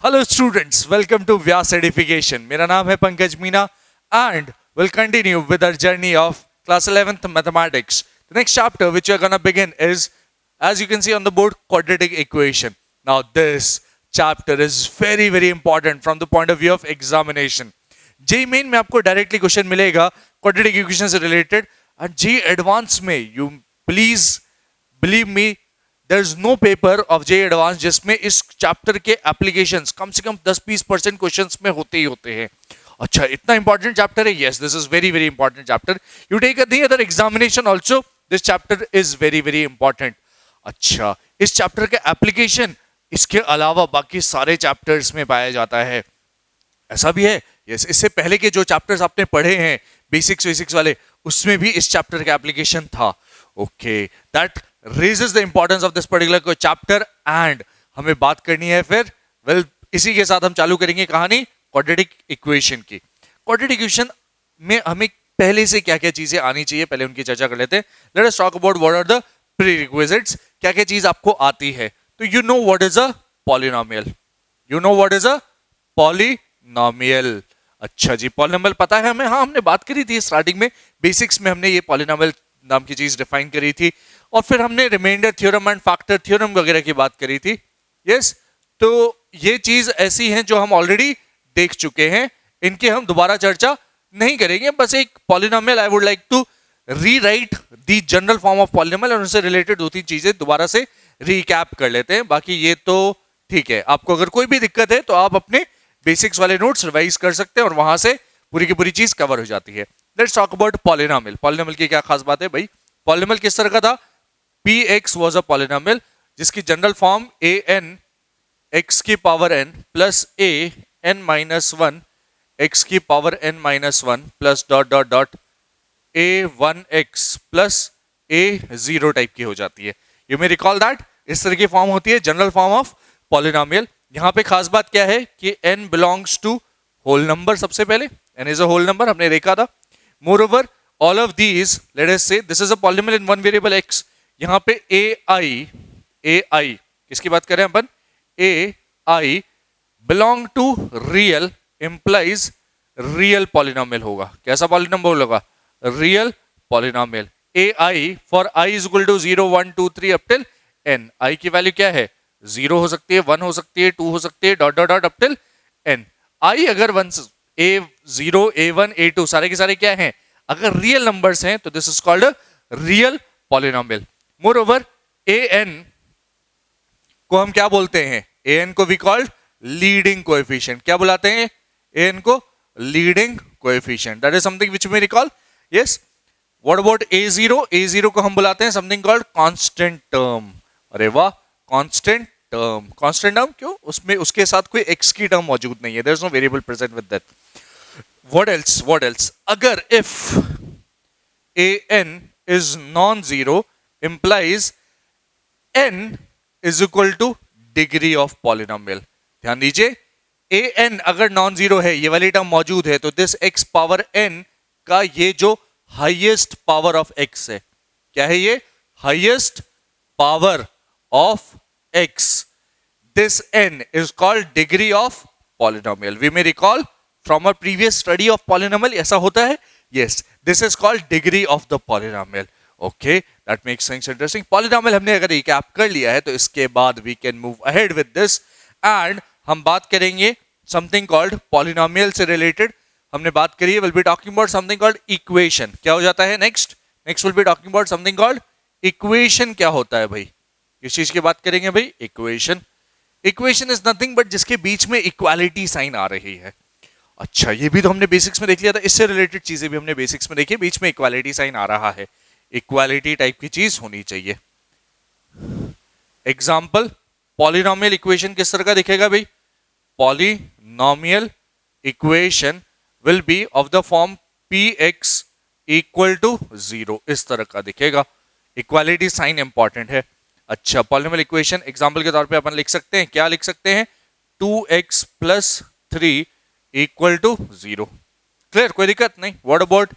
Hello students, welcome to Vyas Edification. मेरा नाम है Pankaj Meena and we'll continue with our journey of class 11th mathematics. The next chapter which we are going to begin is, as you can see on the board, quadratic equation. Now this chapter is very important from the point of view of examination. JEE Main में आपको directly question मिलेगा quadratic equation से related and JEE Advanced में you please believe me there is no paper of JEE Advanced जिसमें इस chapter के applications कम से कम 10-20% questions में होते ही होते हैं. अच्छा, इतना इंपॉर्टेंट चैप्टर है. Yes, this is very important chapter. You take the other examination also, this chapter is very important. अच्छा, इस चैप्टर के एप्लीकेशन इसके अलावा बाकी सारे चैप्टर्स में पाया जाता है. ऐसा भी है. यस, इससे पहले के जो चैप्टर्स आपने पढ़े हैं बेसिक्स वाले, उसमें भी इस चैप्टर का एप्लीकेशन था. Okay, that raises the importance of this particular chapter and हमें बात करनी है फिर इसी के साथ हम चालू करेंगे कहानी क्वाड्रेटिक इक्वेशन की. क्वाड्रेटिक इक्वेशन में हमें पहले से क्या क्या चीजें आनी चाहिए, पहले उनकी चर्चा कर लेते हैं. Let us talk about what are the prerequisites. क्या क्या चीज आपको आती है. तो you know what is a polynomial. You know what is a polynomial. अच्छा जी, पॉलिनोमियल पता है हमें. हाँ, हमने बात करी थी स्टार्टिंग में, बेसिक्स में हमने ये पॉलिनोमियल नाम की चीज डिफाइन करी थी और फिर हमने reminder theorem and factor theorem वगैरह की बात करी थी. यस, तो ये चीज ऐसी हैं जो हम ऑलरेडी देख चुके हैं, इनके हम दोबारा चर्चा नहीं करेंगे. बस एक polynomial I would like to rewrite the general form of polynomial और उनसे रिलेटेड 2-3 चीजें दोबारा से रिकैप कर लेते हैं. बाकी ये तो ठीक है. आपको अगर कोई भी दिक्कत है तो आप अपने बेसिक्स वाले नोट्स रिवाइज कर सकते हैं और वहां से पूरी की पूरी चीज कवर हो जाती है. Let's talk about polynomial. Polynomial की क्या खास बात है भाई. पॉलिनोमियल किस तरह का था. Px was a polynomial जिसकी जनरल फॉर्म an x की power n plus a n minus 1 x की power n minus 1 plus dot a1x plus a0 type की हो जाती है. यू मे रिकॉल दैट इस तरह की फॉर्म होती है जनरल फॉर्म ऑफ पॉलिनोमियल. यहां पे खास बात क्या है कि n belongs to whole number. सबसे पहले n is a whole number हमने देखा था. Moreover all of these, let us say this is a polynomial in one variable x. यहां पे ai किसकी बात कर रहे हैं अपन. ai belong to real implies real polynomial होगा. कैसा पॉलिनोमियल होगा. Real polynomial. ai for i is equal to 0 1 2 3 up till n. i की वैल्यू क्या है. 0 हो सकती है, 1 हो सकती है, 2 हो सकती है, dot up till n. i अगर a0 a1 a2 सारे के सारे क्या हैं, अगर रियल नंबर्स हैं तो this is called a real polynomial. Moreover an को हम क्या बोलते हैं. an को वी कॉल्ड लीडिंग कोएफिशिएंट. क्या बुलाते हैं an को. Leading coefficient. That is something which we recall. Yes. What about a0 को हम बुलाते हैं समथिंग कॉल्ड कांस्टेंट टर्म. अरे वाह, कांस्टेंट टर्म. कांस्टेंट टर्म क्यों. उसमें उसके साथ कोई x की टर्म मौजूद नहीं है. There is no variable present with that. What else अगर if an is non-zero implies n is equal to degree of polynomial. ध्यान दीजिए, an अगर नॉन जीरो है, ये वाली टर्म मौजूद है, तो दिस x पावर n का ये जो हाईएस्ट पावर ऑफ x है, क्या है ये. Highest power of x. This n is called degree of polynomial. We may recall from our previous study of polynomial. ऐसा होता है. Yes, this is called degree of the polynomial. Okay, that makes things interesting. Polynomial हमने अगर recap कर लिया है तो इसके बाद we can move ahead with this and हम बात करेंगे something called polynomial से related. हमने बात करी है, we'll be talking about something called equation. क्या हो जाता है next we'll be talking about something called equation. क्या होता है भाई, इस चीज की बात करेंगे भाई. equation is nothing but जिसके बीच में equality sign आ रही है. अच्छा, ये भी तो हमने बेसिक्स में देख लिया था. इससे रिलेटेड चीजें भी हमने बेसिक्स में देखी. बीच में इक्वालिटी साइन आ रहा है, इक्वालिटी टाइप की चीज होनी चाहिए. एग्जाम्पल, पॉलिनोमियल इक्वेशन किस तरह का दिखेगा भाई. Polynomial equation will be of the form px equal to 0. इस तरह का दिखेगा. इक्वालिटी साइन इंपॉर्टेंट है. अच्छा, पॉलिनोमियल इक्वेशन एग्जाम्पल के तौर पे अपन लिख सकते हैं. क्या लिख सकते हैं. 2x plus 3 equal to 0. Clear, कोई दिक्कत नहीं. What about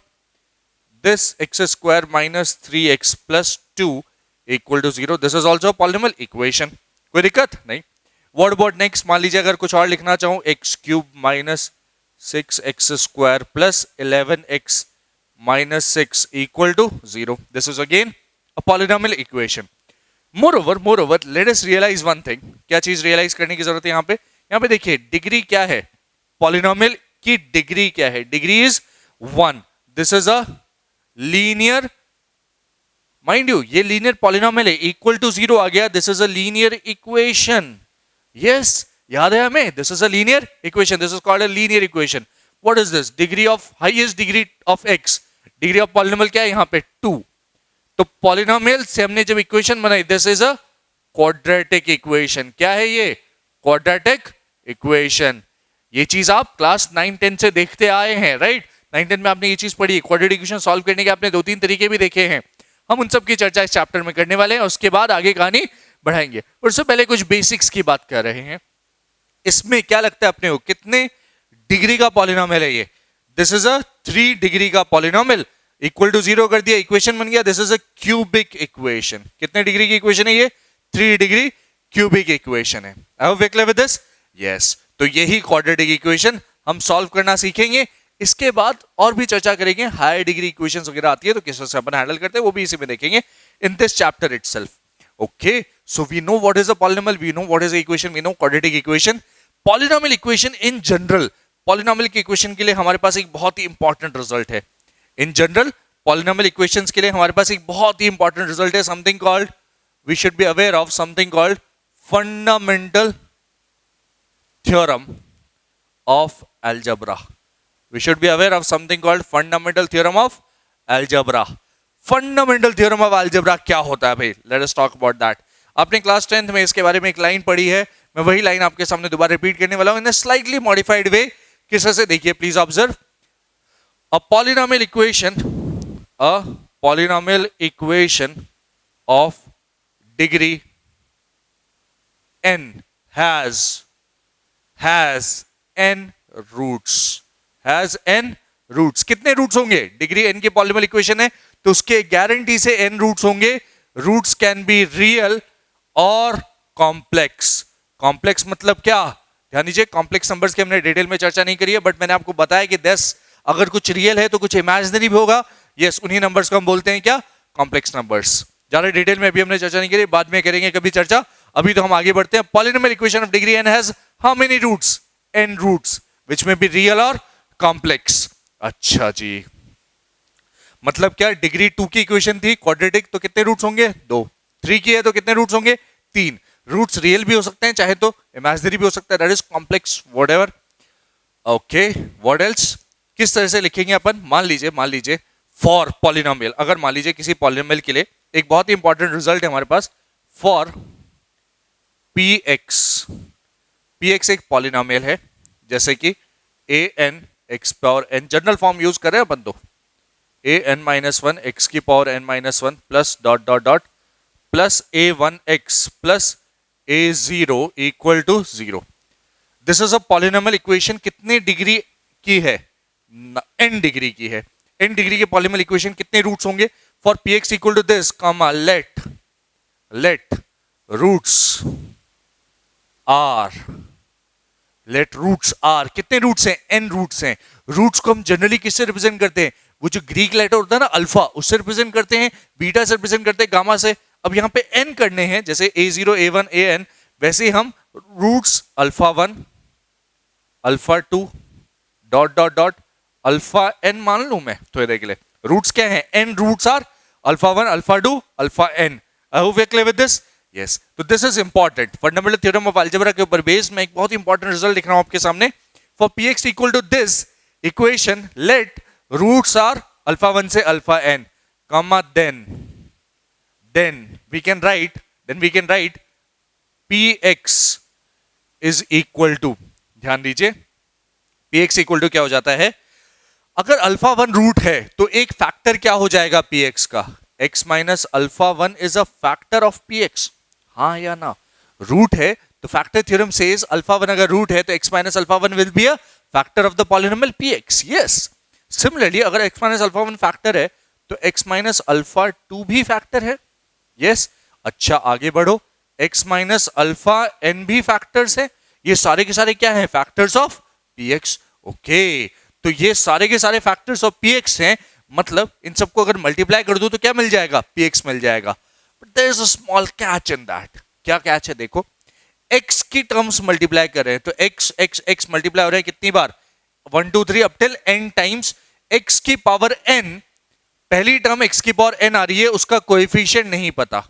this x square minus 3x plus 2 equal to 0. This is also polynomial equation. कोई दिक्कत नहीं. What about next? मान लीजिए अगर कुछ और लिखना चाहूं, x cube minus 6x square plus 11x minus 6 equal to 0. This is again a polynomial equation. Moreover let us realise one thing. क्या चीज रियलाइज करने की जरूरत है यहाँ पे देखिए, डिग्री क्या है पॉलिनोमियल की? डिग्री क्या है? Degree is 1. This is a linear, mind you ये लीनियर पॉलिनोमियल है, इक्वल टू 0 आ गया. This is a linear equation. Yes, याद है हमें, this is a linear equation. This is called a linear equation. What is this? Degree of highest degree of x. Degree of polynomial क्या है यहाँ पे? 2. तो polynomial से हमने जब इक्वेशन बनाई, this is a quadratic equation. क्या है ये? Quadratic equation. ये चीज आप क्लास 9-10 से देखते आए हैं, राइट? 9-10 में आपने ये चीज पढ़ी. क्वाड्रेटिक इक्वेशन सॉल्व करने के आपने 2-3 तरीके भी देखे हैं. हम उन सब की चर्चा इस चैप्टर में करने वाले हैं, उसके बाद आगे कहानी बढ़ाएंगे. और उससे पहले कुछ बेसिक्स की बात कर रहे हैं. इसमें क्या लगता है अपने को, कितने डिग्री का पॉलिनोमियल है ये? दिस इज अ 3 डिग्री का पॉलिनोमियल. इक्वल टू 0 कर दिया, इक्वेशन बन गया. This is a cubic equation. कितने डिग्री की इक्वेशन है ये? 3 डिग्री क्यूबिक इक्वेशन है. I hope we clear with this. Yes, तो यही क्वाड्रेटिक इक्वेशन हम सॉल्व करना सीखेंगे. इसके बाद और भी चर्चा करेंगे. हायर डिग्री इक्वेशंस वगैरह आती है तो किस तरह से अपन हैंडल करते हैं, वो भी इसी में देखेंगे in this chapter itself. Okay, so we know what is a polynomial, we know what is a equation, we know quadratic equation. Polynomial equation in general, polynomial की इक्वेशन के लिए हमारे पास एक बहुत ही इंपॉर्टेंट रिजल्ट है. इन जनरल पॉलिनोमियल इक्वेशंस के लिए हमारे पास एक बहुत ही इंपॉर्टेंट रिजल्ट है. Something called, we should be aware of something called fundamental theorem of algebra. We should be aware of something called fundamental theorem of algebra. Fundamental theorem of algebra क्या होता है भाई? Let us talk about that. आपने class 10th में इसके बारे में एक लाइन पढ़ी है, मैं वही लाइन आपके सामने दोबारा रिपीट करने वाला हूं इन स्लाइटली मॉडिफाइड वे. किस तरह से? देखिए please observe. A polynomial equation of degree n has n roots. Has n roots. कितने रूट्स होंगे? डिग्री n की पॉलिनोमियल इक्वेशन है तो उसके गारंटी से n रूट्स होंगे. रूट्स कैन बी रियल और कॉम्प्लेक्स. कॉम्प्लेक्स मतलब क्या? ध्यान दीजिए, कॉम्प्लेक्स नंबर्स की हमने डिटेल में चर्चा नहीं करी है, बट मैंने आपको बताया कि 10 अगर कुछ रियल है तो कुछ इमेजिनरी भी होगा. यस, उन्हीं नंबर्स को हम बोलते हैं क्या? Complex numbers. ज्यादा डिटेल में अभी हमने चर्चा नहीं करी, बाद में करेंगे कभी चर्चा. अभी तो हम आगे बढ़ते हैं. Polynomial equation of degree n has how many roots? n roots, which may be real और कॉम्प्लेक्स. अच्छा जी, मतलब क्या? डिग्री 2 की इक्वेशन थी क्वाड्रेटिक, तो कितने रूट्स होंगे? 2. 3 की है तो कितने रूट्स होंगे? 3. रूट्स रियल भी हो सकते हैं, चाहे तो इमेजिनरी भी हो सकता है, that is complex whatever. Okay, what else? किस तरह से लिखेंगे अपन? मान लीजिए फॉर पॉलिनोमियल, अगर मान लीजिए किसी पॉलिनोमियल के लिए एक बहुत ही इंपॉर्टेंट रिजल्ट है हमारे पास, फॉर px एक पॉलिनोमियल है, जैसे कि an x power n, general form use कर रहे हैं अपन तो, an-1 x की power n-1 plus dot dot dot plus a1x plus a0 equal to 0. This is a polynomial equation. कितने डिग्री की है? n डिग्री की है. n डिग्री के पॉलिनोमियल इक्वेशन कितने रूट्स होंगे? For px equal to this, comma let roots are. कितने roots हैं? n रूट्स हैं. रूट्स को हम जनरली किससे रिप्रेजेंट करते हैं? वो जो ग्रीक लेटर होता है ना अल्फा, उससे रिप्रेजेंट करते हैं. बीटा से रिप्रेजेंट करते हैं, गामा से. अब यहाँ पे n करने हैं, जैसे a0 a1 an, वैसे ही हम roots alpha 1 alpha 2 dot dot dot alpha n मान लू मैं थोड़ी देर के लिए. रूट्स क्या है? n roots are alpha 1 alpha 2 alpha n. I hope we are clear with this. Yes, तो this is important. Fundamental theorem of algebra के ऊपर बेस्ड मैं एक बहुत इंपॉर्टेंट रिजल्ट लिख रहा हूं आपके सामने. For px equal to this equation, let roots are alpha 1 से alpha n, comma then we can write px is equal to, ध्यान दीजिए, px इक्वल टू क्या हो जाता है? अगर अल्फा 1 रूट है तो एक फैक्टर क्या हो जाएगा px का? x minus alpha 1 is a factor of px. हाँ या ना? रूट है तो फैक्टर थ्योरम सेज अल्फा 1 अगर रूट है तो x minus alpha 1 will be a factor of the polynomial px. Yes, similarly अगर x माइनस अल्फा 1 फैक्टर है तो x माइनस अल्फा 2 भी फैक्टर है. यस, अच्छा आगे बढ़ो. x माइनस अल्फा n भी फैक्टर्स है, ये सारे के सारे क्या है, फैक्टर्स ऑफ px। ओके, तो ये सारे के सारे फैक्टर्स ऑफ px हैं, मतलब इन सबको अगर मल्टीप्लाई कर दूं तो क्या मिल जाएगा, px मिल जाएगा। But there is a small catch in that. क्या कैच है, देखो x की टर्म्स मल्टीप्लाई कर रहे हैं तो x x x मल्टीप्लाई हो रहा है कितनी बार, 1 2 3 up till n times x की पावर n। पहली टर्म x की पावर n आ रही है, उसका कोएफिशिएंट नहीं पता,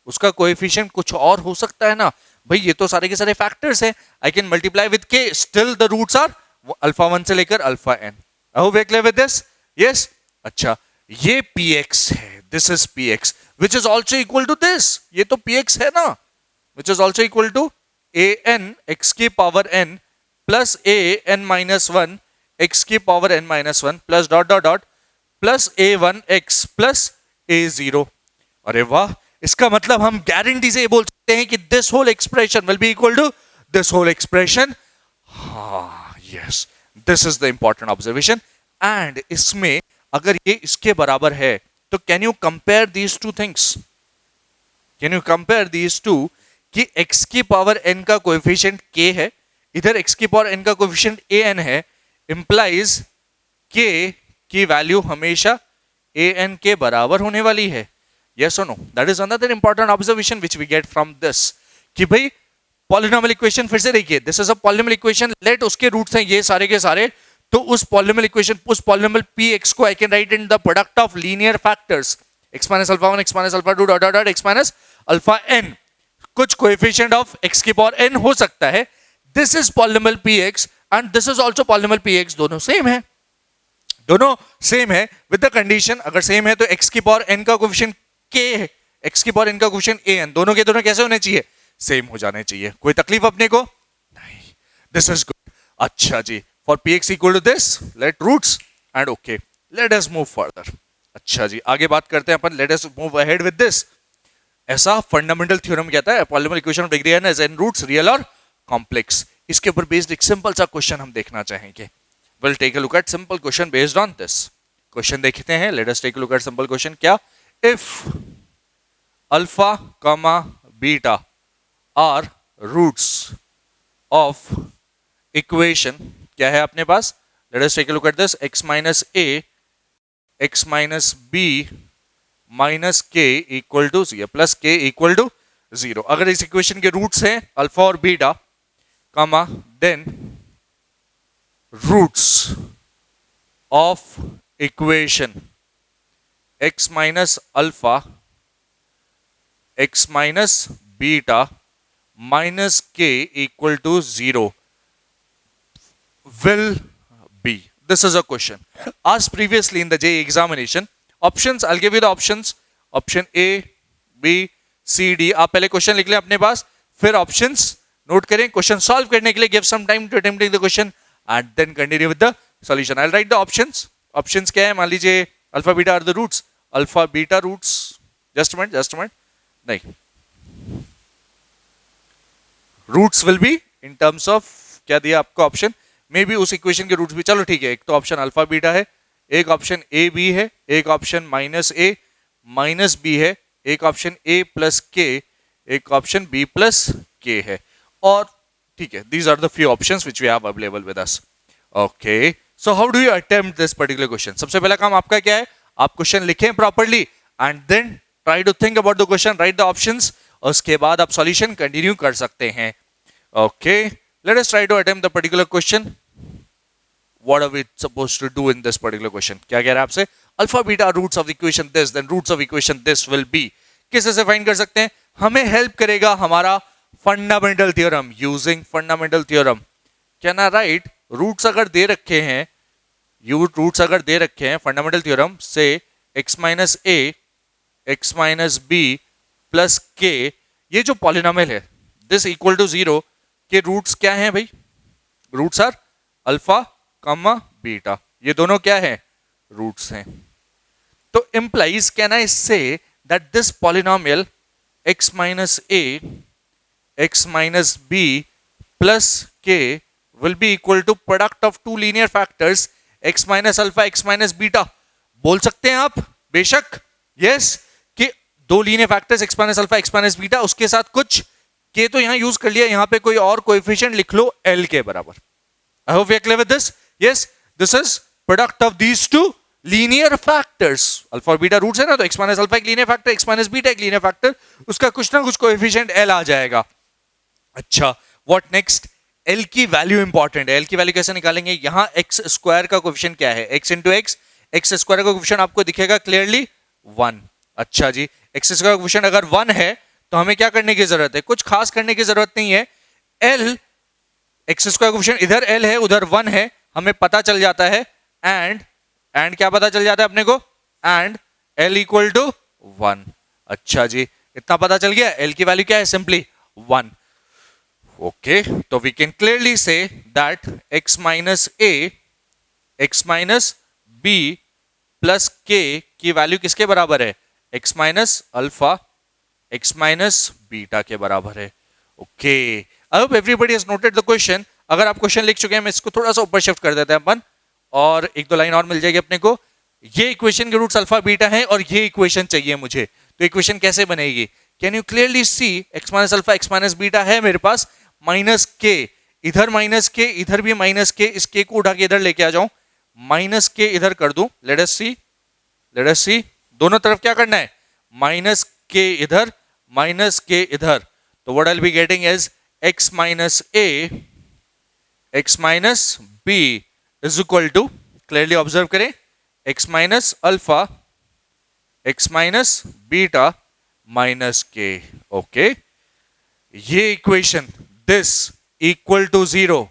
उसका कोएफिशिएंट कुछ और हो सकता है ना भाई, ये तो सारे के सारे फैक्टर्स हैं। I can multiply with k, still the roots are alpha 1 से लेकर alpha n। I hope we are clear with this, yes. अच्छा, ये px है, this is px which is also equal to this, ये तो px है ना, which is also equal to an x की power n plus a n minus 1 x की power n minus 1 plus dot dot dot plus a1 x plus a0। अरे वाह, इसका मतलब हम गारंटी से ये बोल सकते हैं कि this whole expression will be equal to this whole expression। हाँ, yes, this is the important observation। and इसमें अगर ये इसके बराबर है तो can you compare these two things? Can you compare these two? कि x की पावर n का कोएफिशिएंट k है, इधर x की पावर n का कोएफिशिएंट an है, इंप्लाइज k की वैल्यू हमेशा an के बराबर होने वाली है। यस और no? That is another important observation which we get from this, कि भाई पॉलिनोमियल इक्वेशन फिर से देखिए, this is a polynomial equation, let उसके रूट्स हैं ये सारे के सारे, तो उस पॉलिनोमियल इक्वेशन, उस पॉलिनोमियल px को I can write in the product of linear factors x minus alpha 1 x minus alpha 2 dot dot dot x minus alpha n, कुछ कोएफिशिएंट ऑफ x की पावर n हो सकता है। This is polynomial px and this is also polynomial px, दोनों same है, दोनों same है with the condition, अगर सेम है तो x की पावर n का कोएफिशिएंट k है, x की पावर n का कोएफिशिएंट an, दोनों के दोनों कैसे होने चाहिए, सेम हो जाने चाहिए। कोई तकलीफ अपने को नहीं, दिस इज गुड। अच्छा जी, for px equal to this let roots and okay, let us move further. अच्छा जी, आगे बात करते हैं अपन, let us move ahead with this. ऐसा फंडामेंटल थ्योरम कहता है polynomial equation of degree n is n roots real और कॉम्प्लेक्स। इसके ऊपर बेस्ड एक सिंपल सा क्वेश्चन हम देखना चाहेंगे। Will take a look at simple question based on this. Question देखते हैं, let us take a look at simple question. क्या, if alpha comma beta are roots of equation, क्या है अपने पास, let us take a look at this, x minus a x minus b minus k equal to C plus k equal to 0। अगर इस equation के roots हैं alpha और beta comma, then roots of equation x minus alpha x minus beta minus k equal to 0 will be, this is a question asked previously in the JEE examination। options, I'll give you the options, option A B C D। आप पहले question लिख लें अपने पास, फिर options नोट करें, question solve करने के लिए give some time to attempting the question and then continue with the solution. I will write the options. Options क्या है, मान लीजिए alpha beta are the roots, alpha beta roots, just minute नहीं, roots will be in terms of, क्या दिया आपको option, may be उस equation के रूट्स भी, चलो ठीक है, एक तो ऑप्शन अल्फा बीटा है, एक ऑप्शन ए बी है, एक ऑप्शन माइनस ए माइनस बी है, एक ऑप्शन ए प्लस के, एक ऑप्शन बी प्लस के है, और ठीक है, these are the few options which we have available with us. Okay, so how do you attempt this particular question? सबसे पहला काम आपका क्या है, आप क्वेश्चन लिखें properly and then try to think about the question, write the options, और उसके बाद आप सॉल्यूशन कंटिन्यू कर सकते हैं। Okay, let us try to attempt the particular question. What are we supposed to do in this particular question? क्या कह रहा है आपसे, alpha beta roots of equation this, then roots of equation this will be, किसे से find कर सकते हैं, हमें हेल्प करेगा हमारा fundamental theorem, using fundamental theorem. क्या ना राइट, रूट्स अगर दे रखे हैं, रूट्स अगर दे रखे हैं फंडामेंटल थ्योरम से x माइनस ए x माइनस बी प्लस के, ये जो पॉलिनोमियल है दिस इक्वल टू 0 के रूट्स क्या हैं भाई, roots are alpha comma beta, ये दोनों क्या है, रूट्स हैं। तो implies can I say that this polynomial x minus A x minus B plus K will be equal to product of two linear factors x minus alpha x minus beta. बोल सकते हैं आप बेशक, yes, कि दो linear factors x minus alpha x minus beta, उसके साथ कुछ k तो यहां यूज कर लिया, यहां पे कोई और कोएफिशिएंट लिख लो l के बराबर. I hope we are clear with this. Yes, this is product of these two linear factors. Alpha और बीटा रूट्स है ना, तो x माइनस अल्फा एक linear factor, x minus beta एक लीनियर फैक्टर, उसका कुछ ना कुछ कोएफिशिएंट l आ जाएगा. अच्छा, व्हाट नेक्स्ट? l की वैल्यू इंपॉर्टेंट है. l की वैल्यू कैसे निकालेंगे? यहां x स्क्वायर का कोएफिशिएंट क्या है? x इंटू x स्क्वायर का कोएफिशिएंट आपको दिखेगा क्लियरली 1. अच्छा जी, x स्क्वायर का कोएफिशिएंट अगर 1 है तो हमें क्या करने की जरूरत है? कुछ खास करने की जरूरत नहीं है. l x स्क्वायर कोएफिशिएंट इधर l है उधर 1 है, हमें पता चल जाता है. एंड क्या पता चल जाता है अपने को? And l equal to 1. अच्छा जी, इतना पता चल गया. l की वैल्यू क्या है? सिंपली 1. ओके, तो we can clearly see that x minus a x minus b plus k की वैल्यू किसके बराबर है? x minus alpha x minus beta के बराबर है. Okay, I hope everybody has noted the question. अगर आप क्वेश्चन लिख चुके हैं, मैं इसको थोड़ा सा ऊपर शिफ्ट कर देते हैं अपन, और एक दो लाइन और मिल जाएगी अपने को. ये इक्वेशन के रूट्स अल्फा बीटा है और ये इक्वेशन चाहिए मुझे, तो इक्वेशन कैसे बनेगी? Can you clearly see? x minus alpha x minus beta है मेरे पास, माइनस के, इधर माइनस के, इधर भी माइनस के, इस के को उठा के इधर लेके आ जाऊं, माइनस के इधर कर दूं. लेट अस सी, दोनों तरफ क्या करना है? माइनस के इधर, माइनस के इधर. तो what I will be getting is x minus a x minus b is equal to, clearly observe करें, x minus alpha x minus beta minus k. Okay, ये इक्वेशन दिस इक्वल टू 0,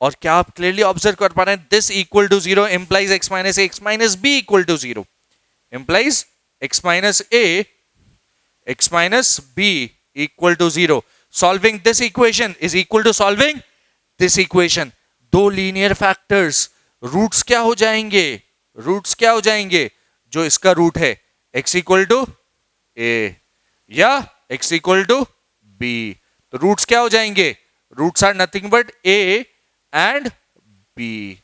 और क्या आप clearly observe कर पा रहे हैं? This equal to 0 implies x minus a x minus b equal to 0, implies x minus a x minus b equal to 0. Solving this equation is equal to solving this equation. दो linear factors, roots क्या हो जाएंगे? Roots क्या हो जाएंगे? जो इसका root है x इक्वल टू a या x इक्वल टू b, तो रूट्स क्या हो जाएंगे? Roots are nothing but a and b.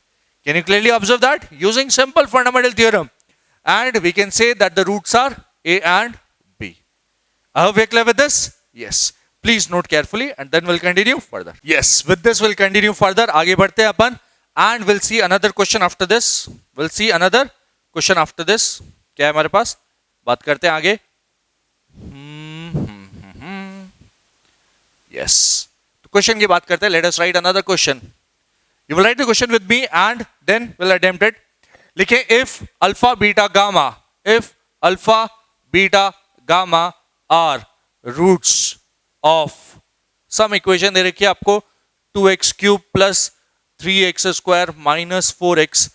Can you clearly observe that? Using simple fundamental theorem, and we can say that the roots are a and b. I hope we are clear with this. Yes. Please note carefully, and then we'll continue further. Yes, with this we'll continue further. आगे बढ़ते हैं अपन, and we'll see another question after this. We'll see another question after this. क्या है हमारे पास? बात करते हैं आगे. Yes. तो क्वेश्चन की बात करते हैं. Let us write another question. You will write the question with me, and then we'll attempt it. लिखें if alpha beta gamma are roots of some equation दे रखी है आपको 2x cube plus 3x square minus 4x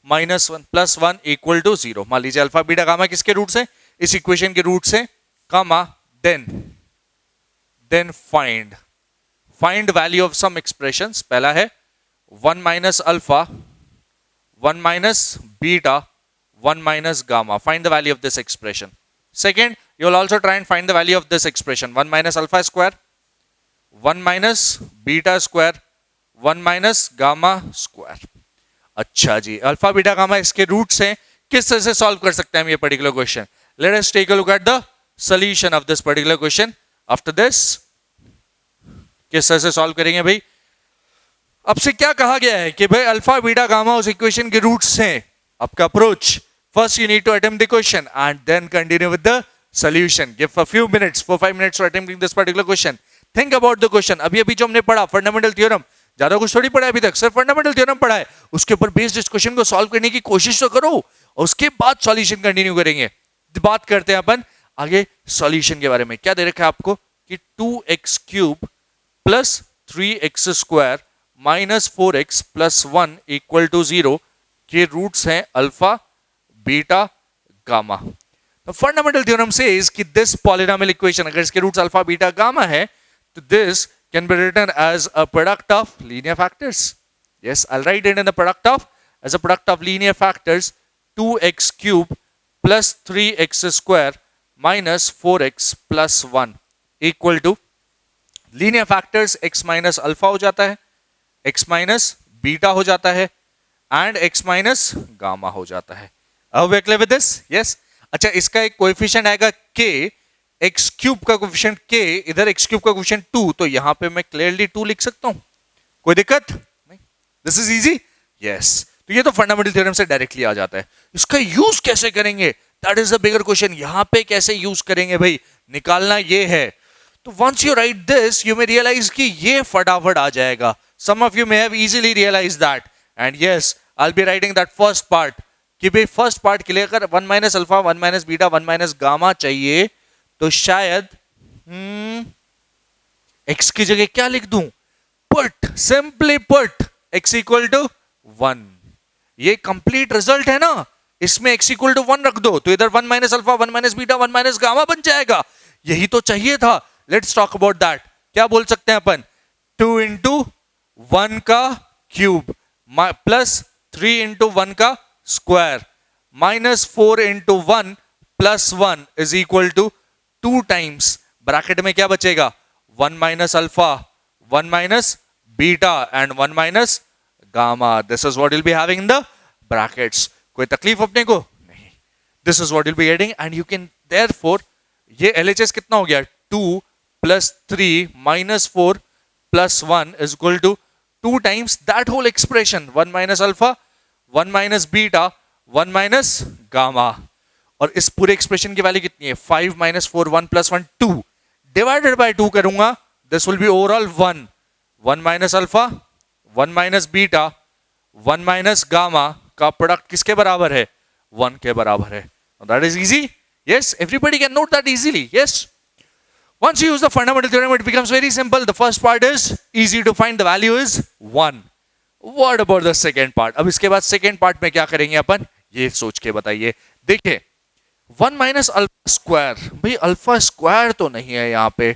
minus 1 plus 1 equal to 0. मान लीजिए alpha beta gamma किसके roots हैं? इस equation के रूट्स हैं. Gamma then find value of some expressions. पहला है 1 minus alpha 1 minus beta 1 minus gamma. Find the value of this expression. Second, you will also try and find the value of this expression. 1 minus alpha square, 1 minus beta square, 1 minus gamma square. अच्छा जी, alpha beta gamma इसके roots हैं. किस तरह से solve कर सकते हैं हम ये particular question? Let us take a look at the solution of this particular question. After this किस तरह से सॉल्व करेंगे भाई? अब से क्या कहा गया है कि भाई अल्फा बीटा गामा उस इक्वेशन के रूट्स हैं. आपका approach, first you need to attempt the question and then continue with the solution. Give a few minutes, 4-5 minutes for attempting this particular question. Think about the question. अभी जो हमने पढ़ा fundamental theorem, ज्यादा कुछ थोड़ी पढ़ा है अभी तक, सिर्फ फंडामेंटल थ्योरम पढ़ा है. उसके ऊपर बेस्ड इस क्वेश्चन को सॉल्व करने की कोशिश तो करो, और उसके बाद सॉल्यूशन कंटिन्यू करेंगे. बात करते हैं अपन आगे सॉल्यूशन के बारे में. क्या दे रखा है आपको कि 2x cube plus 3x square minus 4x plus 1 equal to 0 के रूट्स हैं alpha beta gamma. The fundamental theorem says कि this polynomial equation, अगर इसके रूट्स अल्फा बीटा गामा है, तो this can be written as a product of linear factors. Yes, I'll write it in the product of as a product of linear factors 2x cube plus 3x square minus 4x plus 1 equal to linear factors x minus alpha हो जाता है, x minus beta हो जाता है, and x minus gamma हो जाता है. Are we clear with this? Yes. अच्छा, इसका एक कोएफिशिएंट आएगा k. एक्स क्यूब का कोफिशिएंट k, इधर एक्स क्यूब का कोफिशिएंट 2, तो यहां पे मैं क्लियरली 2 लिख सकता हूं, कोई दिक्कत नहीं, दिस इज इजी, यस। तो ये तो फंडामेंटल थ्योरम से डायरेक्टली आ जाता है। इसका यूज कैसे करेंगे, that is the bigger question. यहां पे कैसे यूज करेंगे भाई, निकालना ये है। तो once you write this, you may realise कि ये फटाफट आ जाएगा। Some of you may have easily realise that, and yes I will be writing that first part, कि भाई फर्स्ट पार्ट के लिए अगर 1 minus alpha 1 minus beta 1 minus gamma चाहिए, तो शायद x की जगह क्या लिख दूं, put, simply put x equal to 1। ये कंप्लीट रिजल्ट है ना, इसमें x इक्वल टू 1 रख दो, तो इधर 1 minus alpha 1 minus beta 1 minus gamma बन जाएगा। यही तो चाहिए था। Let's talk about that. क्या बोल सकते हैं अपन, 2 इंटू 1 का क्यूब प्लस 3 इंटू 1 का square minus 4 into 1 plus 1 is equal to 2 times, bracket में क्या बचेगा, 1 minus alpha 1 minus beta and 1 minus gamma. This is what will be having in the brackets. कोई तकलीफ अपने को नहीं, this is what will be getting, and you can therefore, ये LHS कितना हो गया, 2 plus 3 minus 4 plus 1 is equal to 2 times that whole expression, 1 minus alpha 1 minus beta 1 minus gamma. और इस पूरे एक्सप्रेशन की वैल्यू कितनी है, 5 माइनस 4 1 प्लस 1 2 डिवाइडेड बाय 2 करूंगा, this will B overall 1 minus alpha 1 minus beta 1 minus gamma का product किसके बराबर है, 1 के बराबर है। That is easy, yes, everybody can note that easily, yes. Once you use the fundamental theorem, it becomes very simple. The first part is easy to find, the value is 1. What about the second part? अब इसके बाद second part में क्या करेंगे अपन, ये सोच के बताइए। देखिए 1 माइनस अल्फा स्क्वायर, भाई अल्फा स्क्वायर तो नहीं है यहाँ पे,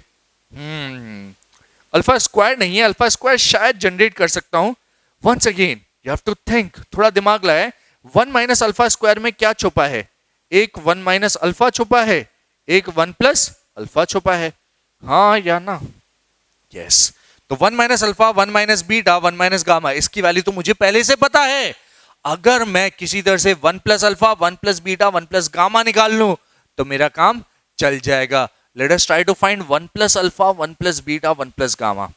अल्फा स्क्वायर नहीं है, अल्फा स्क्वायर शायद जनरेट कर सकता हूं। Once again you have to think, थोड़ा दिमाग लगाए। 1 माइनस अल्फा स्क्वायर में क्या छुपा है, एक 1 माइनस अल्फा छुपा है, एक 1 प्लस अल्फा छुपा है, हाँ या ना, यस। तो 1 minus alpha 1 minus beta 1 minus gamma, इसकी वैल्यू तो मुझे पहले से पता है। अगर मैं किसी तरह से 1 plus alpha 1 plus beta 1 plus gamma निकाल लूं तो मेरा काम चल जाएगा। Let us try to find 1 plus alpha 1 plus beta 1 plus gamma.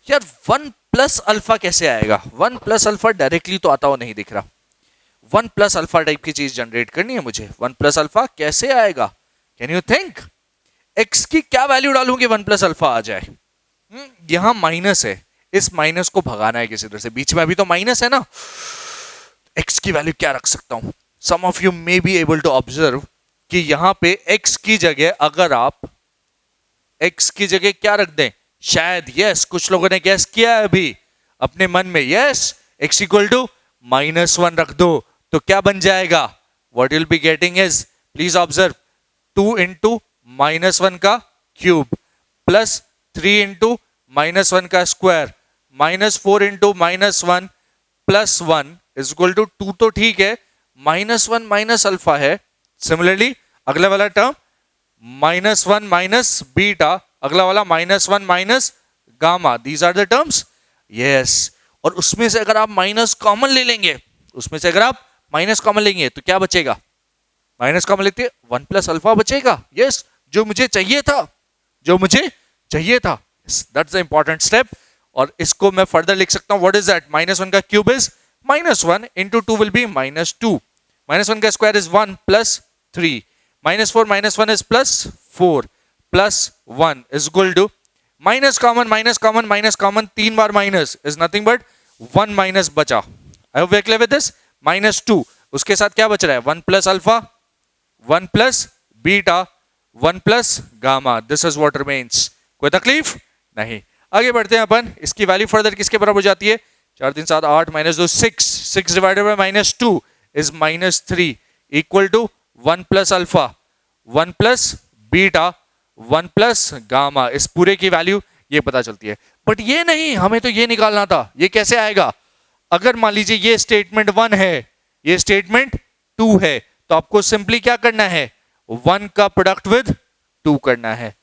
यार 1 प्लस अल्फा कैसे आएगा, 1 प्लस अल्फा डायरेक्टली तो आता हुआ नहीं दिख रहा, 1 प्लस अल्फा टाइप की चीज जनरेट करनी है मुझे। 1 प्लस अल्फा कैसे आएगा, कैन यू थिंक, x की क्या वैल्यू डालूं कि 1 प्लस अल्फा आ जाए। यहां माइनस है, इस माइनस को भगाना है किसी तरह से, बीच में अभी तो माइनस है ना, x की वैल्यू क्या रख सकता हूं। Some of you may be able to observe कि यहां पे x की जगह, अगर आप x की जगह क्या रख दें, शायद यस, कुछ लोगों ने गैस किया है अभी अपने मन में, यस x इक्वल टू -1 रख दो तो क्या बन जाएगा, what will be getting is, please observe, 2 into -1 का क्यूब प्लस 3 इंटू -1 का square -4 into -1 plus 1 is equal to 2, तो ठीक है, -1 माइनस अल्फा है। सिमिलरली अगला वाला टर्म -1 माइनस बीटा, अगला वाला -1 minus gamma, these are the terms, yes. और उसमें से अगर आप माइनस कॉमन ले लेंगे, उसमें से अगर आप माइनस कॉमन लेंगे तो क्या बचेगा, माइनस कॉमन लेते 1 प्लस अल्फा बचेगा, यस, जो मुझे चाहिए था, जो मुझे चाहिए था, दैट्स द इंपॉर्टेंट स्टेप। और इसको मैं फर्दर लिख सकता हूं, व्हाट इज दैट, -1 का cube is -1 into 2 will be -2, -1 का स्क्वायर इज 1 प्लस 3, -4 -1 इज +4 plus 1 is equal to minus common 3 बार minus is nothing but 1 minus बचा, I hope we are clear with this, -2, उसके साथ क्या बच रहा है, 1 plus alpha 1 plus beta 1 plus gamma, this is what remains. कोई तकलीफ नहीं, आगे बढ़ते हैं अपन। इसकी वैल्यू फर्दर किसके बराबर हो जाती है, 4 3 7 8 -2 6 divided by -2 is -3 equal to 1 plus alpha 1 plus beta 1 plus gamma. इस पूरे की वैल्यू ये पता चलती है, बट ये नहीं, हमें तो ये निकालना था, ये कैसे आएगा। अगर मान लीजिए ये स्टेटमेंट 1 है, ये स्टेटमेंट 2 है, तो आपको सिंपली क्या करना है, 1 का प्रोडक्ट विद 2 करना है।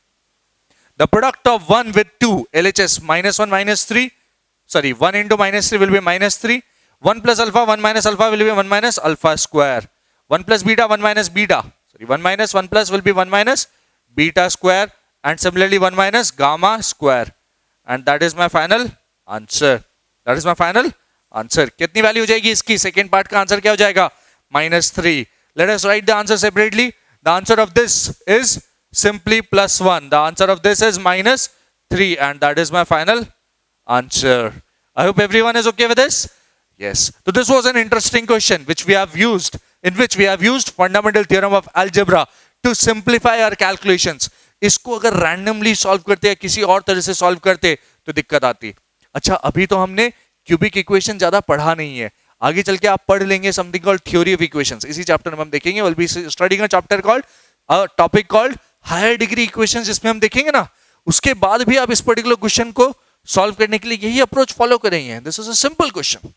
The product of 1 with 2, LHS -1 -3, sorry 1 into -3 will be -3, 1 plus alpha 1 minus alpha will be 1 minus alpha square, 1 plus beta 1 minus beta, sorry 1 minus 1 plus will be 1 minus beta square and similarly 1 minus gamma square and that is my final answer. That is my final answer. कितनी value हो जाएगी इसकी? Second part का answer क्या हो जाएगा? -3. Let us write the answer separately. The answer of this is simply +1. The answer of this is -3 and that is my final answer. I hope everyone is okay with this. Yes. So this was an interesting question which we have used, in which we have used fundamental theorem of algebra to simplify our calculations. इसको अगर randomly solve करते या किसी और तरह से solve करते तो दिक्कत आती. अच्छा, अभी तो हमने क्यूबिक इक्वेशन ज्यादा पढ़ा नहीं है, आगे चल के आप पढ़ लेंगे something called theory of equations. इसी चैप्टर में हम देखेंगे. Will be studying a chapter called topic called higher degree equations, जिसमें हम देखेंगे ना, उसके बाद भी आप इस पर्टिकुलर क्वेश्चन को सॉल्व करने के लिए यही अप्रोच फॉलो करेंगे. This is a simple question.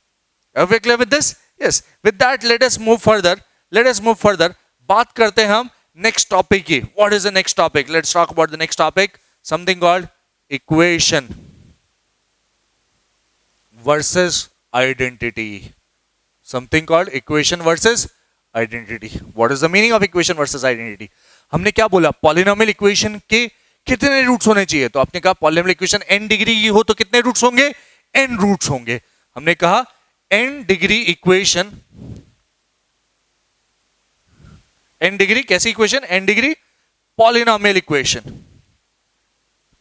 Are we clear with this? Yes. With that, let us move further. Let us move further. बात करते हैं हम next topic की. What is the next topic? Let's talk about the next topic. Something called equation versus identity. Something called equation versus identity. What is the meaning of equation versus identity? हमने क्या बोला? Polynomial equation के कितने roots होने चाहिए? तो आपने कहा polynomial equation n डिग्री की हो तो कितने रूट्स होंगे? n रूट्स होंगे. हमने कहा n degree equation, n degree कैसी equation? n degree polynomial equation.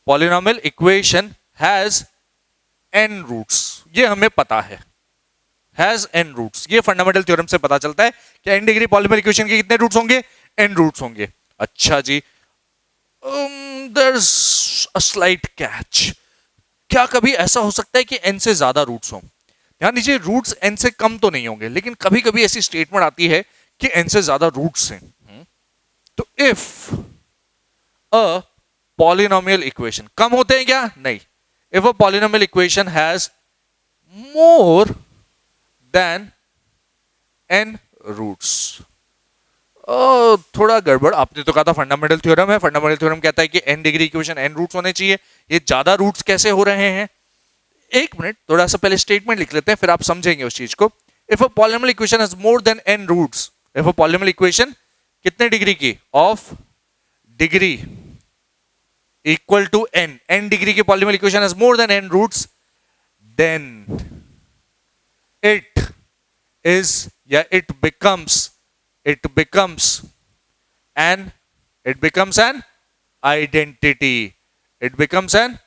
Polynomial equation has n roots, ये हमें पता है. हैज n रूट्स, ये फंडामेंटल थ्योरम से पता चलता है कि n डिग्री पॉलिनोमियल इक्वेशन के कितने रूट्स होंगे? n रूट्स होंगे. अच्छा जी, there's a slight catch. क्या कभी ऐसा हो सकता है कि n से ज्यादा रूट्स हों? ध्यान दीजिए, रूट्स n से कम तो नहीं होंगे, लेकिन कभी कभी ऐसी स्टेटमेंट आती है कि n से ज्यादा रूट्स हैं. तो इफ अ पॉलिनोमियल इक्वेशन, कम होते हैं क्या? नहीं. If a polynomial equation has more than n roots. थोड़ा गड़बड़. आपने तो कहा था फंडामेंटल थ्योरम है. फंडामेंटल थ्योरम कहता है कि n degree equation n roots होने चाहिए. ये ज्यादा रूट्स कैसे हो रहे हैं? एक मिनट, थोड़ा सा पहले स्टेटमेंट लिख लेते हैं, फिर आप समझेंगे उस चीज को. If a polynomial equation has more than n roots, if a polynomial equation कितने डिग्री की? Of degree equal to n, n degree की polynomial equation has more than n roots, then it is या it becomes an identity. It becomes an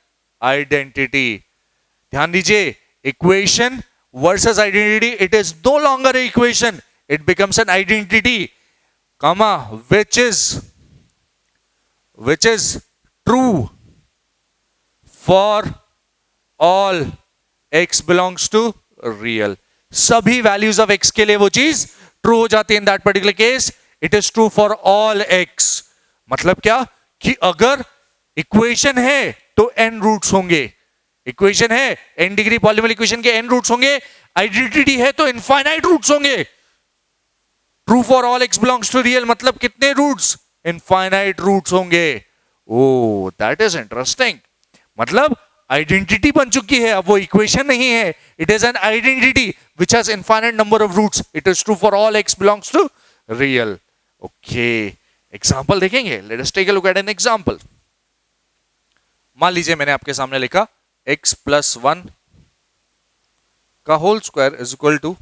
identity. ध्यान दीजिए, equation versus identity, it is no longer a equation, it becomes an identity, comma which is true for all x belongs to real. सभी values of x के लिए वो चीज true हो जाती है. In that particular case it is true for all x. मतलब क्या? कि अगर इक्वेशन है तो n रूट्स होंगे. इक्वेशन है, n डिग्री पॉलिनोमियल इक्वेशन के n रूट्स होंगे. आइडेंटिटी है तो इनफाइनाइट रूट्स होंगे. True for all x belongs to real मतलब कितने रूट्स? इनफाइनाइट रूट्स होंगे. Oh, that is interesting. मतलब आइडेंटिटी बन चुकी है, अब वो इक्वेशन नहीं है. It is an identity which has infinite number of roots. It is true for all x belongs to real. Okay, example देखेंगे. Let us take a look at an example. मान लीजिए मैंने आपके सामने लिखा x प्लस 1 का whole square is equal to,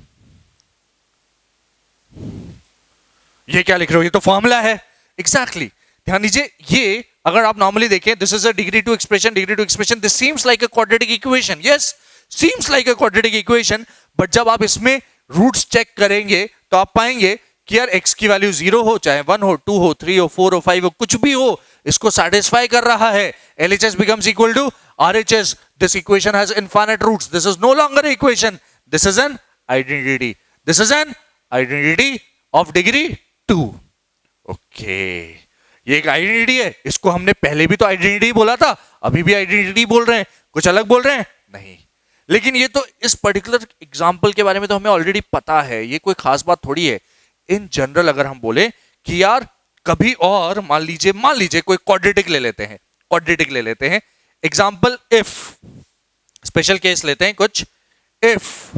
ये क्या लिख रहे हो? ये तो फॉर्मूला है. एग्जैक्टली. ध्यान दीजिए, ये अगर आप नॉर्मली देखें, this is a degree two expression. This seems like a quadratic equation. Yes, seems like a quadratic equation. But जब आप इसमें रूट्स चेक करेंगे तो आप पाएंगे कि यार x की वैल्यू 0 हो, चाहे 1 हो, 2 हो, 3 हो, 4 हो, 5 हो, कुछ भी हो, इसको सेटिस्फाई कर रहा है. LHS becomes equal to RHS. This equation has infinite roots. This is no longer an equation. This is an identity. This is an identity of degree 2. Okay. ये एक आइडेंटिटी है. इसको हमने पहले भी तो आइडेंटिटी बोला था, अभी भी आइडेंटिटी बोल रहे हैं. कुछ अलग बोल रहे हैं? नहीं. लेकिन ये तो इस पर्टिकुलर एग्जाम्पल के बारे में तो हमें ऑलरेडी पता है. ये कोई खास बात थोड़ी है. इन जनरल अगर हम बोले कि यार कभी और मान लीजिए कोई क्वाड्रेटिक ले लेते हैं. एग्जाम्पल इफ, स्पेशल केस लेते हैं कुछ. If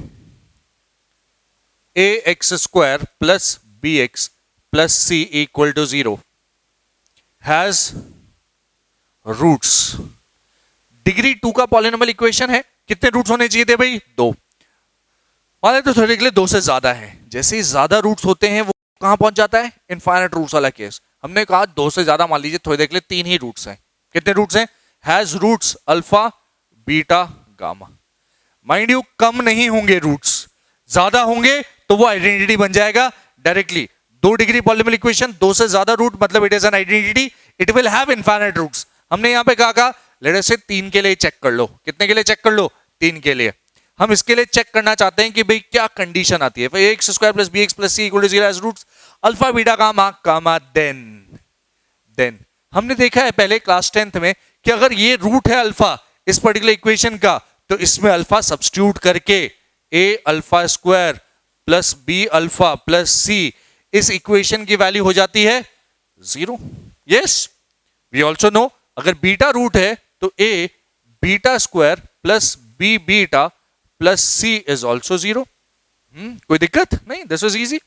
ax square plus bx plus c equal to 0 has roots. Degree 2 का पॉलिनोमियल इक्वेशन है, कितने रूट्स होने चाहिए थे भाई? 2। मान तो थोड़े के लिए 2 से ज्यादा है, जैसे ही ज्यादा रूट्स होते हैं वो कहां पहुंच जाता है? इनफाइनाइट रूट्स वाला केस। हमने कहा 2 से ज्यादा, मान लीजिए थोड़ी देर के लिए 3 ही रूट्स हैं। कितने रूट्स हैं? Has roots alpha beta gamma. Mind you, कम नहीं होंगे रूट्स, ज्यादा होंगे तो वो आइडेंटिटी बन जाएगा डायरेक्टली। 2 डिग्री पॉलिनोमियल इक्वेशन, 2 से ज्यादा रूट मतलब it is an identity, it will have infinite roots. हमने यहां पे कहा लेट अस से 3 के लिए चेक कर लो। कितने के लिए चेक कर लो? 3 के लिए। हम इसके लिए चेक करना चाहते हैं कि भाई क्या कंडीशन आती है। X square plus b x plus c equal to 0 has roots alpha beta gamma then हमने देखा है पहले क्लास 10th में कि अगर ये रूट है अल्फा इस पर्टिकुलर इक्वेशन का, तो इसमें अल्फा सब्स्टिट्यूट करके a alpha square plus b alpha plus c इस इक्वेशन की वैल्यू हो जाती है 0। यस, वी ऑल्सो नो अगर बीटा रूट है तो a beta square plus b beta plus c is also 0। कोई दिक्कत नहीं, this is easy.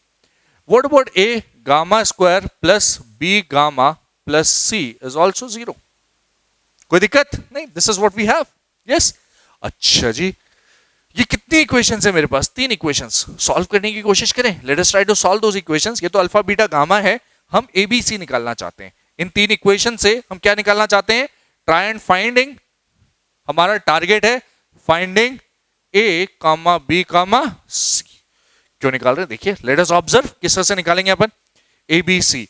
What about a gamma square plus b gamma plus c is also 0। कोई दिक्कत नहीं, this is what we have. Yes, अच्छा जी, ये कितनी equations है मेरे पास? 3 इक्वेशंस। सॉल्व करने की कोशिश करें। Let us try to solve those equations. ये तो अल्फा बीटा गामा है, हम ए बी सी निकालना चाहते हैं। इन 3 इक्वेशन से हम क्या निकालना चाहते हैं? Try and finding. हमारा टारगेट है फाइंडिंग ए कामा बी कामा सी। क्यों निकाल रहे हैं? देखिए, लेट अस ऑब्जर्व किस तरह से निकालेंगे अपन। ए बी सी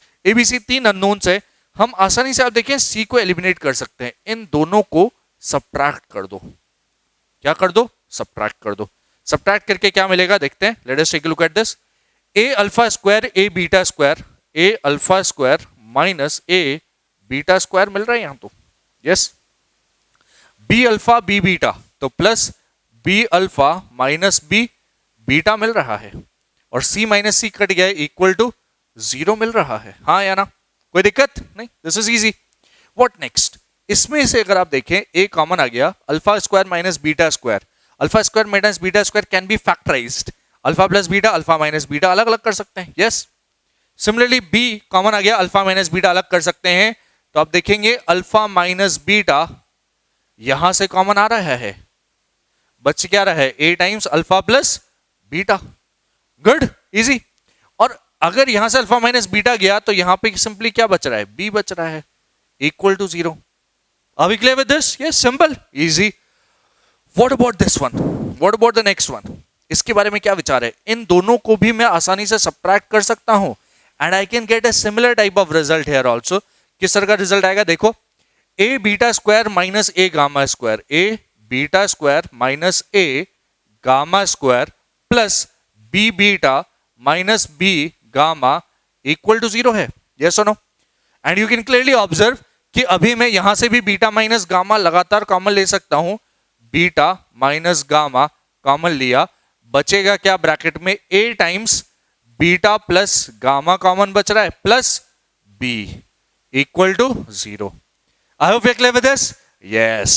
3 अननोन्स है। हम आसानी से आप देखिए सी को एलिमिनेट कर सकते हैं। इन दोनों को सब्ट्रैक्ट कर दो। क्या कर दो? सब्ट्रैक्ट कर दो। सब्ट्रैक्ट करके क्या मिलेगा देखते हैं। Let us take a look at this. A alpha square a beta square, a alpha square minus a beta square मिल रहा है यहां तो। Yes, b alpha b beta तो plus b alpha minus b beta मिल रहा है, और सी माइनस सी कट गया इक्वल टू 0 मिल रहा है। हाँ या ना? कोई दिक्कत नहीं, this is easy. What next? इसमें से अगर आप देखें ए कॉमन आ गया, alpha square minus beta square. Alpha square minus beta square can be factorised. Alpha plus beta, alpha minus beta अलग अलग कर सकते हैं। यस, सिमिलरली बी कॉमन आ गया, अल्फा माइनस बीटा अलग कर सकते हैं। तो आप देखेंगे अल्फा माइनस बीटा यहां से कॉमन आ रहा है, बच क्या रहा है? A times alpha plus beta. Good, easy. और अगर यहां से अल्फा माइनस बीटा गया तो यहां पे सिंपली क्या बच रहा है? बी बच रहा है equal to 0। Are we clear with this? Yes, simple, easy. What about this one? What about the next one? इसके बारे में क्या विचार है? इन दोनों को भी मैं आसानी से सब्ट्रैक्ट कर सकता हूं and I can get a similar type of result here also. किस तरह का रिजल्ट आएगा देखो। A beta square minus a gamma square, a beta square minus a gamma square plus b beta minus b gamma equal to 0 है। Yes और no? And you can clearly observe कि अभी मैं यहां से भी बीटा माइनस गामा लगातार common ले सकता हूं। बीटा माइनस गामा कॉमन लिया, बचेगा क्या ब्रैकेट में? A times beta plus gamma common बच रहा है plus b equal to 0। I hope you clear with this. Yes,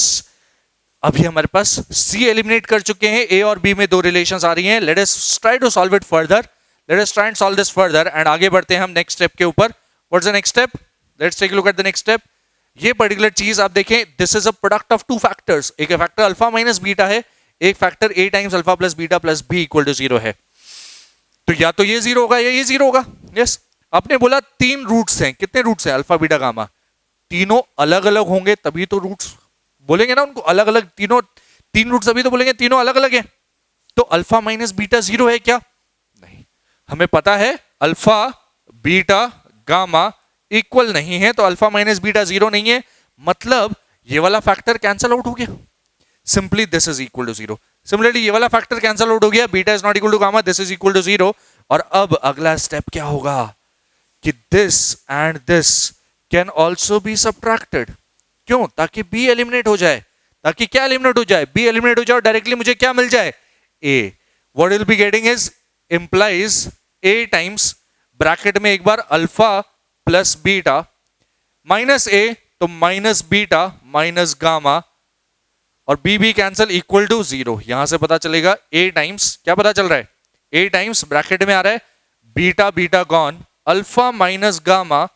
अभी हमारे पास सी एलिमिनेट कर चुके हैं, ए और बी में 2 रिलेशंस आ रही हैं। Let us try to solve it further. Let us try and solve this further and आगे बढ़ते हैं हम नेक्स्ट स्टेप के ऊपर। What's the next step? Let's take a look at the next step. ये पर्टिकुलर चीज आप देखें, this is a product of 2 factors. एक फैक्टर अल्फा माइनस बीटा है, एक factor a times alpha plus beta plus b equal to 0 है। तो या तो ये 0 होगा या ये 0 होगा। यस, आपने बोला 3 रूट्स हैं। कितने रूट्स हैं? Alpha beta gamma. तीनों अलग अलग होंगे तभी तो रूट्स बोलेंगे ना उनको, अलग अलग। तीनों 3 रूट्स अभी तो बोलेंगे तीनों अलग अलग हैं। तो अल्फा माइनस बीटा 0 है क्या? नहीं, हमें पता है अल्फा बीटा गामा इक्वल नहीं है, तो अल्फा माइनस बीटा 0 नहीं है, मतलब ये वाला फैक्टर कैंसल आउट हो गया। Simply this is equal to 0। Similarly ये वाला फैक्टर कैंसल आउट हो गया, beta is not equal to gamma, this is equal to 0। और अब अगला स्टेप क्या होगा कि this and this can also be subtracted. क्यों? ताकि बी एलिमिनेट हो जाए। ताकि क्या एलिमिनेट हो जाए? बी एलिमिनेट हो जाए और डायरेक्टली मुझे क्या मिल जाए? A. What will be getting is implies a times bracket में एक बार alpha plus beta minus a, तो माइनस बीटा माइनस गामा और b b cancel equal to 0। यहां से पता चलेगा ए टाइम्स, क्या पता चल रहा है? ए टाइम्स ब्रैकेट में आ रहा है beta beta gone, alpha minus gamma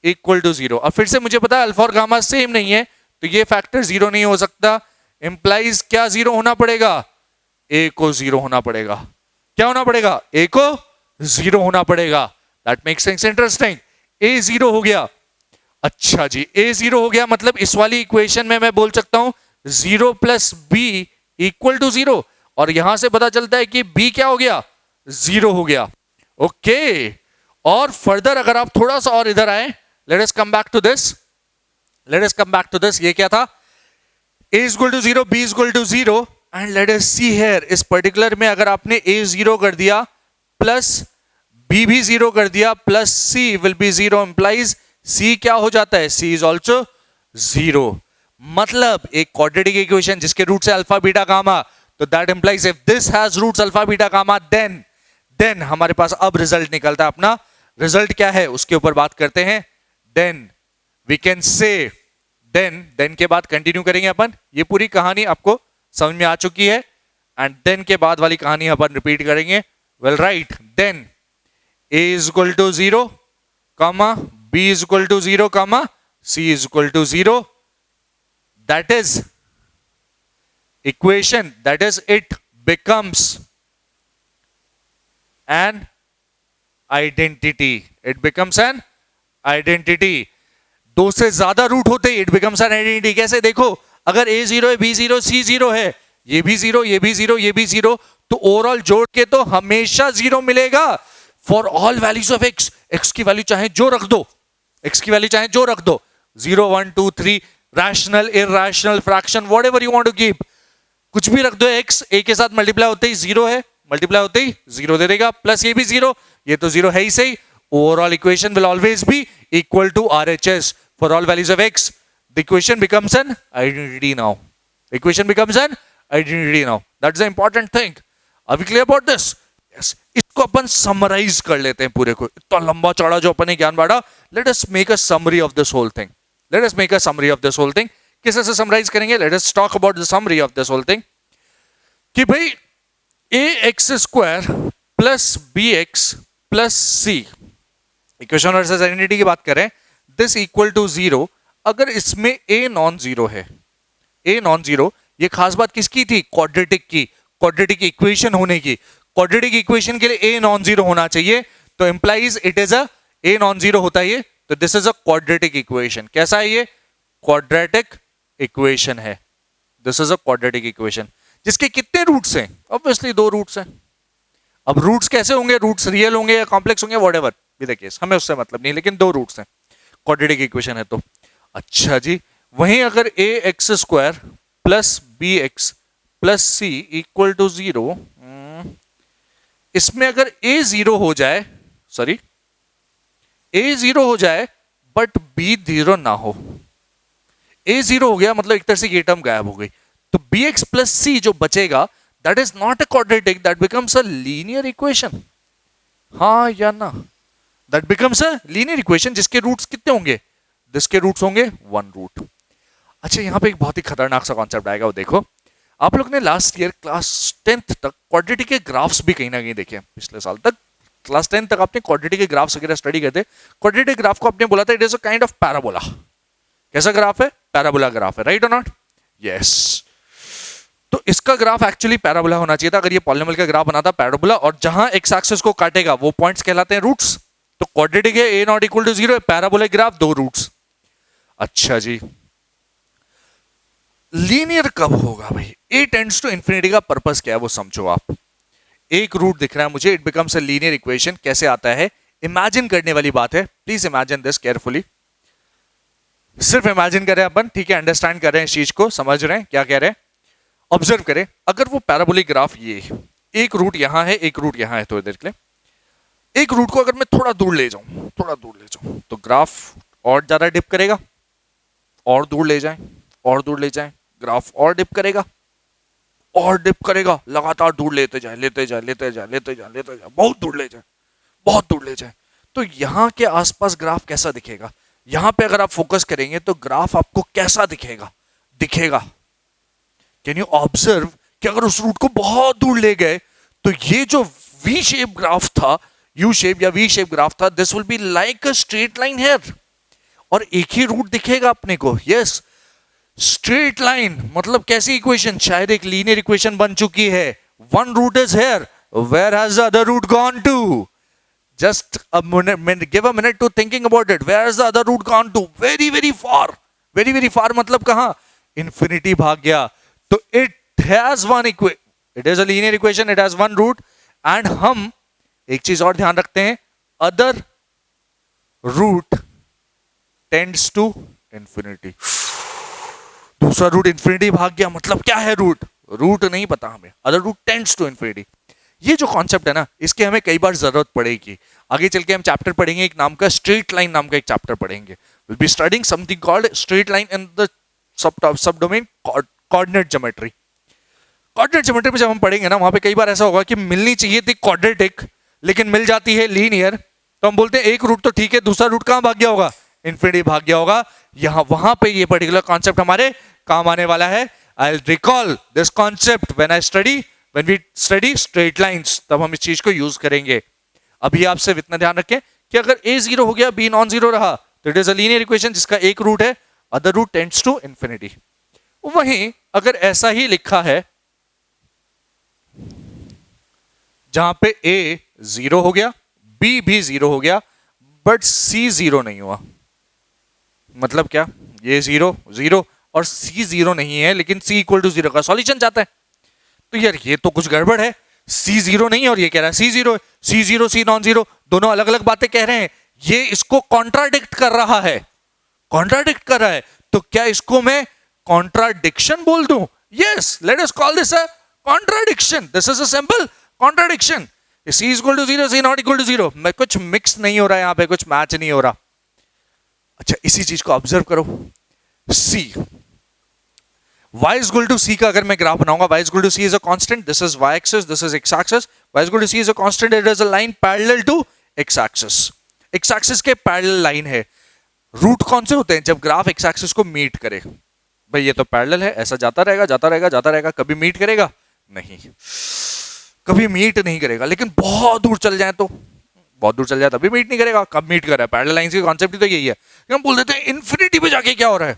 equal to 0। और फिर से मुझे पता है अल्फा और गामा सेम नहीं है, तो ये फैक्टर जीरो नहीं हो सकता, इंप्लाइज क्या जीरो होना पड़ेगा, ए को जीरो होना पड़ेगा। क्या होना पड़ेगा, ए को जीरो होना पड़ेगा। That makes things interesting. A zero हो गया, अच्छा जी ए जीरो हो गया, मतलब इस वाली इक्वेशन में मैं बोल सकता हूं zero plus b equal to zero, और यहां से पता चलता है कि बी क्या हो गया, जीरो हो गया। ओके, और फर्दर अगर आप थोड़ा सा और इधर आए, let us come back to this, let us come back to this. ये क्या था, a is equal to 0, b is equal to 0, and let us see here, इस पर्टिकुलर में अगर आपने a 0 कर दिया प्लस b भी 0 कर दिया plus c will be 0 implies c क्या हो जाता है, c is also 0। मतलब एक क्वाड्रेटिक इक्वेशन जिसके रूट से अल्फा बीटा गामा, तो that implies if this has roots alpha beta gamma then हमारे पास अब रिजल्ट निकलता है। अपना रिजल्ट क्या है उसके ऊपर बात करते हैं। then we can say, then के बाद कंटिन्यू करेंगे अपन, ये पूरी कहानी आपको समझ में आ चुकी है, एंड देन के बाद वाली कहानी अपन रिपीट करेंगे। Well right, then a is equal to 0, b is equal to 0, c is equal to 0, that is equation, that is it becomes an identity, it becomes an identity। दो से ज्यादा root होते इट बिकम्स एन आइडेंटिटी। कैसे, देखो अगर a 0 है, b 0, c 0 है, ये भी 0, ये भी 0, ये भी 0, तो ओवरऑल जोड़ के तो हमेशा 0 मिलेगा for all values of x। x की वैल्यू चाहे जो रख दो, x की वैल्यू चाहे जो रख दो, 0 1 2 3, rational irrational fraction whatever you want to keep, कुछ भी रख दो। x a के साथ मल्टीप्लाई होते ही 0 है, मल्टीप्लाई होते ही 0 दे देगा, प्लस ये भी 0, ये तो 0 है ही सही। Overall equation will always be equal to RHS for all values of x। the equation becomes an identity now, equation becomes an identity now, that's the important thing। are we clear about this? yes। इसको अपन summarise कर लेते हैं पूरे को, इतना लंबा चौड़ा जो अपन ने ज्ञान बांटा, let us make a summary of this whole thing, let us make a summary of this whole thing। किस से समराइज करेंगे, let us talk about the summary of this whole thing, कि भाई ax square plus bx plus c, equation versus identity की बात करें, this equal to 0। अगर इसमें a नॉन जीरो है, a नॉन जीरो, ये खास बात किसकी थी, क्वाड्रेटिक की, क्वाड्रेटिक इक्वेशन होने की। क्वाड्रेटिक इक्वेशन के लिए a नॉन जीरो होना चाहिए, तो implies it is a non zero होता है ये, तो this is a quadratic equation. कैसा है ये, क्वाड्रेटिक इक्वेशन है, this is a quadratic equation जिसके कितने रूट्स हैं, ऑब्वियसली 2 रूट्स हैं। अब रूट्स कैसे होंगे, रूट्स रियल होंगे या कॉम्प्लेक्स होंगे, व्हाटएवर बी द केस, हमें उससे मतलब नहीं, लेकिन 2 रूट्स हैं, क्वाड्रेटिक इक्वेशन है तो। अच्छा जी, वहीं अगर a x square plus b x plus c equal to 0, इसमें अगर a 0 हो जाए, सॉरी a 0 हो जाए बट b 0 ना हो, a 0 हो गया मतलब एक तरह से ये टर्म गायब हो गई, तो bx प्लस सी जो बचेगा that is not a quadratic, that becomes a linear equation. हाँ या ना, that becomes a linear equation जिसके रूट्स कितने होंगे, जिसके रूट्स होंगे 1 रूट। अच्छा, यहां पे एक बहुत ही खतरनाक सा कॉन्सेप्ट आएगा, वो देखो, आप लोग ने लास्ट ईयर क्लास 10th तक क्वाड्रेटिक के ग्राफ्स भी कहीं ना कहीं देखे, पिछले साल तक क्लास 10 तक आपने क्वाड्रेटिक के ग्राफ्स वगैरह स्टडी करते। क्वाड्रेटिक ग्राफ को आपने बोला था it is a kind of parabola. कैसा ग्राफ है, पैराबोला ग्राफ है, राइट और नॉट, यस। तो इसका ग्राफ एक्चुअली पैराबोला होना चाहिए था, अगर ये पॉलिनोमियल का ग्राफ बना था पैराबोला, और जहां एक्स एक्सिस को काटेगा वो पॉइंट्स कहलाते हैं रूट्स। तो क्वाड्रेटिक है, a नॉट इक्वल टू 0 है, पैराबोलिक ग्राफ 2 रूट्स। अच्छा जी, लीनियर कब होगा भाई, a टेंड्स टू इंफिनिटी का पर्पस क्या है वो समझो आप। एक रूट दिख रहा है मुझे, it becomes a linear equation. कैसे आता है, इमेजिन करने वाली बात है, प्लीज इमेजिन दिस केयरफुली, सिर्फ इमेजिन करें अपन, ठीक है, अंडरस्टैंड कर रहे हैं इस चीज को, समझ रहे हैं क्या कह रहे हैं, ऑब्जर्व करें। अगर वो पैराबोलिक ग्राफ ये एक रूट यहां है, एक रूट यहां है, तो इधर के लिए एक रूट को अगर मैं थोड़ा दूर ले जाऊं, थोड़ा दूर ले जाऊं, तो ग्राफ और ज्यादा डिप करेगा, और दूर ले जाएं, और दूर ले जाएं, ग्राफ और डिप करेगा, और डिप करेगा, लगातार दूर लेते जाए, लेते जाए, लेते जाए, लेते जाए, लेते जाए, बहुत दूर ले जाए, बहुत दूर ले जाए। तो यहां के आसपास ग्राफ कैसा दिखेगा, यहां पे अगर आप फोकस करेंगे तो ग्राफ आपको कैसा दिखेगा, दिखेगा। कैन यू ऑब्जर्व कि अगर उस रूट को बहुत दूर ले गए तो ये जो वी शेप ग्राफ था, यू शेप या वी शेप ग्राफ था, this will be like a straight line here, और एक ही रूट दिखेगा अपने को, यस। स्ट्रेट लाइन मतलब कैसी इक्वेशन, शायद एक लीनियर इक्वेशन बन चुकी है. One root is here, where has the other root gone to? Just a minute, give a minute to thinking about it. Where is the other root gone to? Very very far. Very very far मतलब कहाँ? Infinity भाग गया. तो it has one equation. It is a linear equation. It has one root. And हम एक चीज और ध्यान रखते हैं. Other root tends to infinity. दूसरा रूट इंफिनिटी भाग गया मतलब क्या है रूट? रूट नहीं पता हमें. Other root tends to infinity. ये जो कॉन्सेप्ट है ना, इसके हमें कई बार जरूरत पड़ेगी. आगे चल के हम चैप्टर पढ़ेंगे एक नाम का स्ट्रेट लाइन नाम का एक चैप्टर पढ़ेंगे. Will be studying something called straight line in the sub domain coordinate geometry. Coordinate geometry में जब हम पढ़ेंगे ना, वहां पे कई बार ऐसा होगा कि मिलनी चाहिए थी क्वाड्रेटिक लेकिन मिल जाती है लीनियर. तो हम बोलते हैं एक रूट तो ठीक है, दूसरा रूट कहां भाग गया होगा? इंफिनिटी भाग गया होगा. यहां वहां पे ये पर्टिकुलर कॉन्सेप्ट हमारे काम आने वाला है. I will recall this concept when we study straight lines, तब हम इस चीज को यूज करेंगे. अभी आप सिर्फ इतना ध्यान रखें कि अगर a 0 हो गया b नॉन जीरो रहा तो it is a linear equation जिसका एक रूट है, other root tends to infinity. वहीं अगर ऐसा ही लिखा है जहां पे a 0 हो गया, b भी 0 हो गया, बट c 0 नहीं हुआ, मतलब क्या? ये 0 0 और c 0 नहीं है लेकिन c इक्वल टू 0 का सॉल्यूशन चाहता है. तो यार ये तो कुछ गड़बड़ है. C 0 नहीं और ये कह रहा है C 0. C 0 C non zero, दोनों अलग अलग बातें कह रहे हैं. ये इसको कॉन्ट्राडिक्ट कर रहा है, कॉन्ट्राडिक्ट कर रहा है. तो क्या इसको मैं कॉन्ट्राडिक्शन बोल दूं? Yes, let us call this a contradiction. This is a simple contradiction. C equal to 0, C not equal to 0. मैं कुछ मिक्स नहीं हो रहा है यहां पे, कुछ मैच नहीं हो रहा. अच्छा, इसी चीज को ऑब्जर्व करो. C y is equal to c का अगर मैं ग्राफ बनाऊंगा, y is equal to c is a constant, this is y axis, this is x axis. y is equal to c is a constant, it is a line parallel to x axis. x axis के parallel line है. Root कौन से होते हैं? जब graph x axis को meet करे. भाई ये तो पैरेलल है, ऐसा जाता रहेगा जाता रहेगा जाता रहेगा, कभी मीट करेगा नहीं, कभी मीट नहीं करेगा. लेकिन बहुत दूर चल जाए तो, बहुत दूर चल जाए तभी मीट नहीं करेगा. कब मीट कर रहा है? पैरेलल लाइन की कॉन्सेप्ट ही तो यही है. हम बोल देते हैं इन्फिनिटी पे जाके क्या हो रहा है.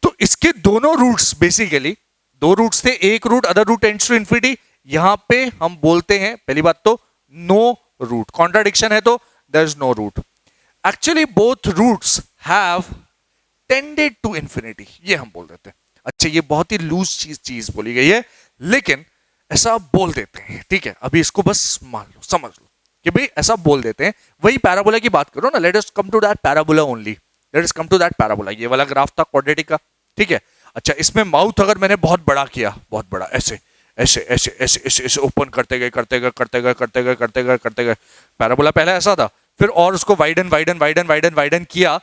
तो इसके दोनों रूट्स, बेसिकली दो रूट्स थे, एक root other root tends to infinity. यहां पे हम बोलते हैं पहली बात तो नो रूट. कॉन्ट्राडिक्शन है तो there is no root. Actually both roots have tended to infinity, ये हम बोल देते हैं. अच्छा, ये बहुत ही लूज चीज बोली गई है लेकिन ऐसा बोल देते हैं. ठीक है, अभी इसको बस मान लो, समझ लो कि भाई ऐसा बोल देते हैं. वही पैराबोला की बात करो ना. Let us come to that parabola only. Let us come to that parabola. ये वाला ग्राफ था क्वाड्रेटिक का. ठीक है. अच्छा, इसमें माउथ अगर मैंने बहुत बड़ा किया, बहुत बड़ा, ऐसे ऐसे ऐसे ऐसे ऐसे ऐसे ओपन करते गए करते गए करते गए करते गए करते गए करते गए. पैराबोला पहले ऐसा था, फिर और उसको widen widen widen widen widen किया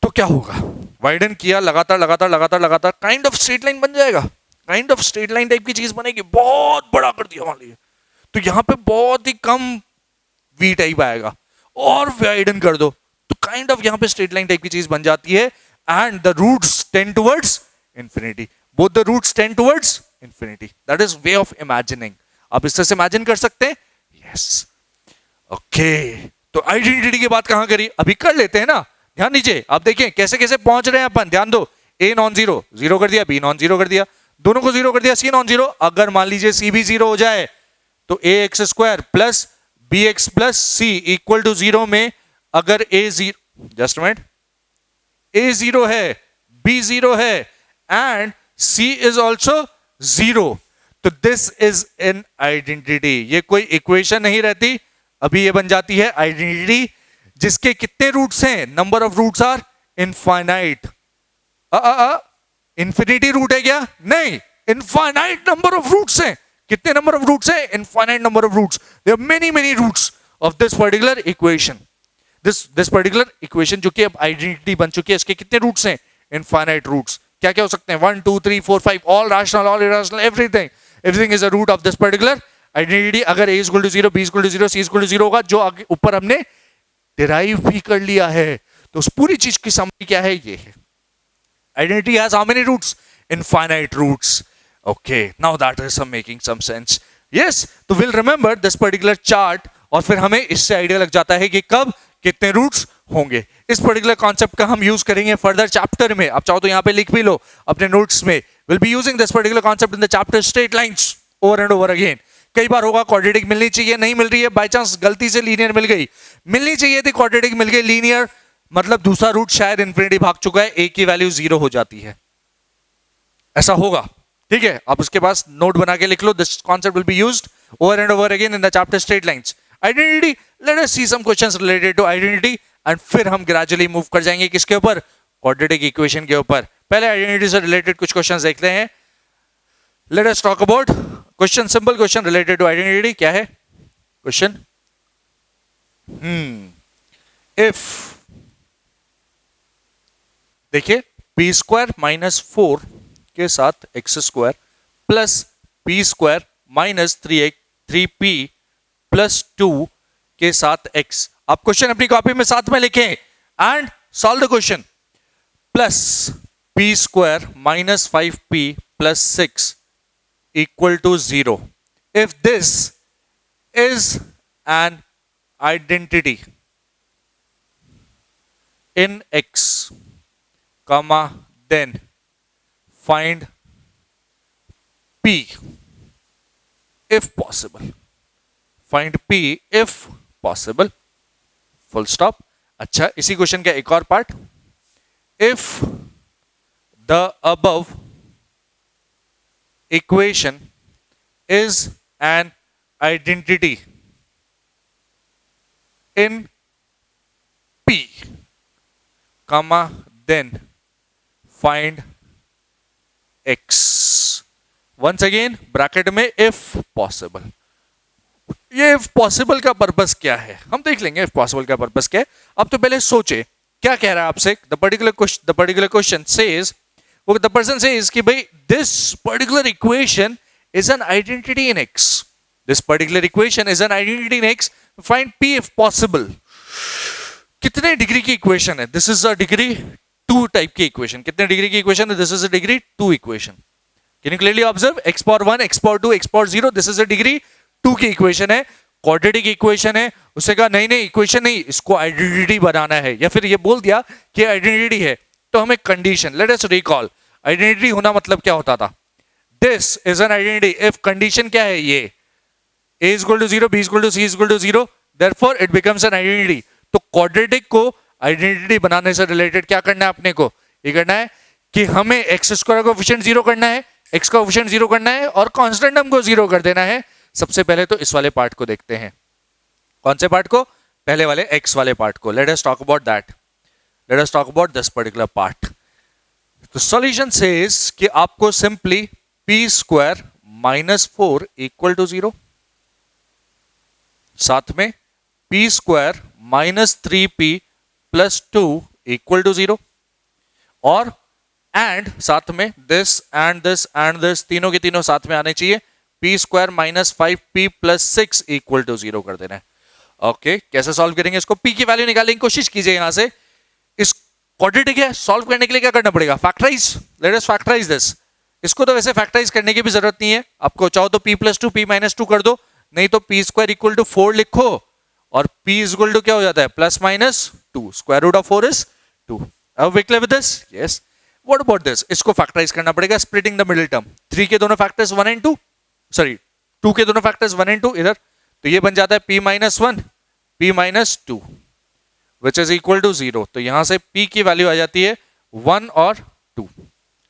तो क्या होगा? वाइडन किया लगातार लगातार लगातार लगातार, काइंड ऑफ स्ट्रेट लाइन बन जाएगा. Kind of straight line type की चीज बनेगी. बहुत बड़ा कर दिया मान लीजिए तो यहाँ पे बहुत ही कम वी टाइप आएगा, और वाइडन कर दो तो काइंड ऑफ यहाँ पे स्ट्रेट लाइन टाइप की चीज बन जाती है. And the roots tend towards infinity. Both the roots tend towards infinity. That is way of imagining. आप इससे से imagine कर सकते हैं? Yes. Okay. तो आइडेंटिटी की बात कहां करी? अभी कर लेते हैं ना. ध्यान दीजिए, आप देखिए कैसे कैसे पहुंच रहे हैं अपन. ध्यान दो. A नॉन जीरो, जीरो कर दिया, B नॉन जीरो कर दिया, दोनों को जीरो कर दिया, C नॉन जीरो. अगर मान लीजिए C भी जीरो हो जाए तो ax square plus bx plus c equal to zero में अगर a जीरो, जस्ट मिनट, a 0 है, b 0 है एंड c इज ऑल्सो 0, तो दिस इज एन आइडेंटिटी. ये कोई इक्वेशन नहीं रहती, अभी ये बन जाती है आइडेंटिटी जिसके कितने रूट्स हैं? Number of roots are infinite. Infinity root है क्या? नहीं, इनफाइनाइट नंबर ऑफ रूट्स हैं. कितने नंबर ऑफ रूट्स हैं? Infinite number of roots. There are many many roots of this particular equation. This particular equation जो कि अब आइडेंटिटी बन चुकी है, इसके कितने रूट्स हैं? Infinite roots. क्या क्या हो सकते हैं? 1 2 3 4 5, all rational, all irrational, everything is a root of this particular identity. अगर a equal to 0, b equal to 0, c equal to 0 होगा, जो आगे ऊपर हमने डिराइव भी कर लिया है. तो उस पूरी चीज की समरी क्या है? ये है identity has how many roots? Infinite roots. Okay, now that is making some sense. Yes, तो will remember this particular chart और फिर हमें इससे आइडिया लग जाता है कि कब कितने रूट्स होंगे। इस पर्टिकुलर कॉन्सेप्ट का हम यूज करेंगे फर्दर चैप्टर में। आप चाहो तो यहाँ पे लिख भी लो अपने नोट्स में, will be using this particular concept in the chapter straight lines over and over again. कई बार होगा क्वाड्रेटिक मिलनी चाहिए, नहीं मिल रही है, बाय चांस गलती से लीनियर मिल गई, मिलनी चाहिए थी क्वाड्रेटिक मिल गई लीनियर, मतलब दूसरा रूट शायद इन्फिनिटी भाग चुका है, ए की वैल्यू 0 हो जाती है, ऐसा होगा। ठीक है, आप उसके पास नोट बना के लिख लो, this concept will be used over and over again in the chapter straight lines. Identity, let us see some questions related to identity and फिर हम ग्रेजुअली मूव कर जाएंगे किसके ऊपर, क्वाड्रेटिक इक्वेशन के ऊपर। पहले आइडेंटिटी से रिलेटेड कुछ क्वेश्चंस देखते हैं। Let us talk about question, simple question related to identity. क्या है क्वेश्चन? इफ, देखिए, पी स्क्वायर माइनस 4 के साथ x square plus p square minus 3p plus 2 के साथ x। आप क्वेश्चन अपनी कॉपी में साथ में लिखें and solve the question. Plus p square minus 5p plus 6 equal to 0 if this is an identity in x comma then find p if possible, find p if possible, full stop। अच्छा, इसी question का एक और part, if the above equation is an identity in p comma then find x। once again bracket में if possible। ये if possible का purpose क्या है हम देख लेंगे। if possible का पर्पस क्या है, अब तो पहले सोचे क्या कह रहा है आपसे। the particular question says, the person says कि भाई this particular equation is an identity in x, this particular equation is an identity in x, find p if possible। कितने डिग्री की इक्वेशन है? This is a degree 2 type की equation. कितने degree की equation है? This is a degree 2 equation. Can you clearly observe, x power 1, x power 2, x power 0, this is a degree 2 की equation है, quadratic equation है। उससे कहा नहीं इक्वेशन नहीं, इसको आइडेंटिटी बनाना है, या फिर ये बोल दिया कि आइडेंटिटी है तो हमें condition, let us recall, identity होना मतलब क्या होता था? This is an identity if condition क्या है, ये a is equal to 0, b is equal to c is equal to 0, therefore it becomes an identity। तो क्वाड्रेटिक को आइडेंटिटी बनाने से रिलेटेड क्या करना है अपने को? ये करना है कि हमें एक्स स्क्वायर का कोएफिशिएंट 0 करना है, एक्स का कोएफिशिएंट 0 करना है और कांस्टेंट टर्म को 0 कर देना है। सबसे पहले तो इस वाले पार्ट को देखते हैं। कौन से पार्ट को? पहले वाले एक्स वाले पार्ट को। Let us talk about that, let us talk about this particular part. तो सॉल्यूशन सेज कि आपको simply p square minus 4 equal to 0, साथ में p square minus 3p plus 2 equal to 0, और एंड साथ में this and this and this, तीनों के तीनों साथ में आने चाहिए। P square minus 5p plus 6 equal to 0 कर देना है। ओके, कैसे सॉल्व करेंगे इसको? p की वैल्यू निकालने की कोशिश कीजिए यहां से। इस क्वाड्रेटिक है, सॉल्व करने के लिए क्या करना पड़ेगा? Factorise. Let us factorise this. इसको तो वैसे फैक्टराइज करने की भी जरूरत नहीं है, आपको चाहो तो p प्लस 2 p माइनस 2 कर दो, नहीं तो पी स्क्वायर इक्वल टू 4 लिखो और p इक्वल टू क्या हो जाता है? Plus minus 2, square root of 4 is 2। अब we clear with this? Yes. What about this? इसको फैक्टराइज करना पड़ेगा, स्प्लिटिंग द मिडिल टर्म। 3 के दोनों फैक्टर्स 1 एंड 2, सॉरी 2 के दोनों फैक्टर्स 1 एंड 2 इधर, तो ये बन जाता है p minus 1 p minus 2 which is equal to 0। तो यहां से p की वैल्यू आ जाती है 1 और 2।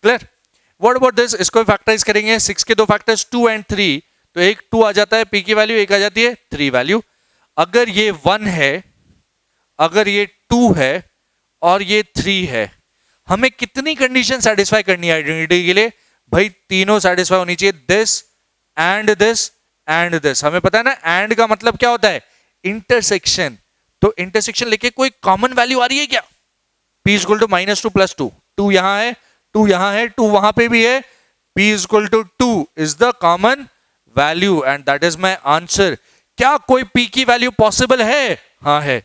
क्लियर? What about this? इसको फैक्टराइज करेंगे, 6 के दो फैक्टर्स 2 एंड 3, तो एक 2 आ जाता है, p की वैल्यू एक आ जाती है 3 वैल्यू। अगर ये 1 है, अगर ये 2 है और ये 3 है, हमें कितनी कंडीशन सेटिस्फाई करनी है आइडेंटिटी के लिए? भाई तीनों सेटिस्फाई होनी चाहिए, this and this and this. हमें पता है ना एंड का मतलब क्या होता है? इंटरसेक्शन। तो इंटरसेक्शन लेके कोई कॉमन वैल्यू आ रही है क्या? p equal to minus 2 plus 2, 2 यहां है, 2 यहां है, 2 वहां पे भी है, p equal to 2 is the common value and that is my answer. क्या कोई p की वैल्यू पॉसिबल है? हाँ है।